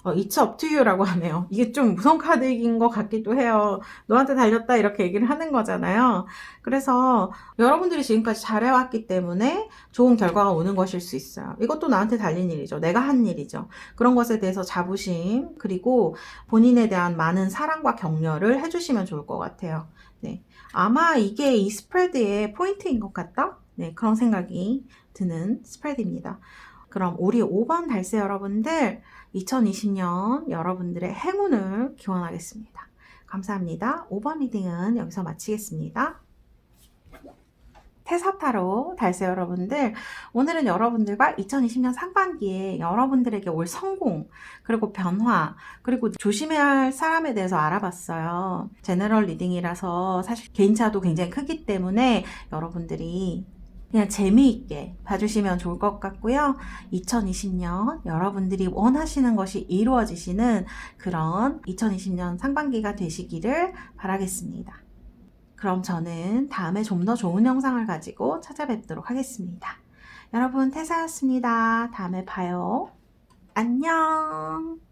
It's up to you라고 하네요. 이게 좀 무서운 카드인 것 같기도 해요. 너한테 달렸다, 이렇게 얘기를 하는 거잖아요. 그래서 여러분들이 지금까지 잘해왔기 때문에 좋은 결과가 오는 것일 수 있어요. 이것도 나한테 달린 일이죠. 내가 한 일이죠. 그런 것에 대해서 자부심, 그리고 본인에 대한 많은 사랑과 격려를 해주시면 좋을 것 같아요. 네, 아마 이게 이 스프레드의 포인트인 것 같다? 네, 그런 생각이 드는 스프레드입니다. 그럼 우리 5번 달세 여러분들, 2020년 여러분들의 행운을 기원하겠습니다. 감사합니다. 5번 리딩은 여기서 마치겠습니다. 태사타로 달세 여러분들, 오늘은 여러분들과 2020년 상반기에 여러분들에게 올 성공, 그리고 변화, 그리고 조심해야 할 사람에 대해서 알아봤어요. 제너럴 리딩이라서 사실 개인차도 굉장히 크기 때문에 여러분들이 그냥 재미있게 봐주시면 좋을 것 같고요. 2020년 여러분들이 원하시는 것이 이루어지시는 그런 2020년 상반기가 되시기를 바라겠습니다. 그럼 저는 다음에 좀 더 좋은 영상을 가지고 찾아뵙도록 하겠습니다. 여러분, 태사였습니다. 다음에 봐요. 안녕.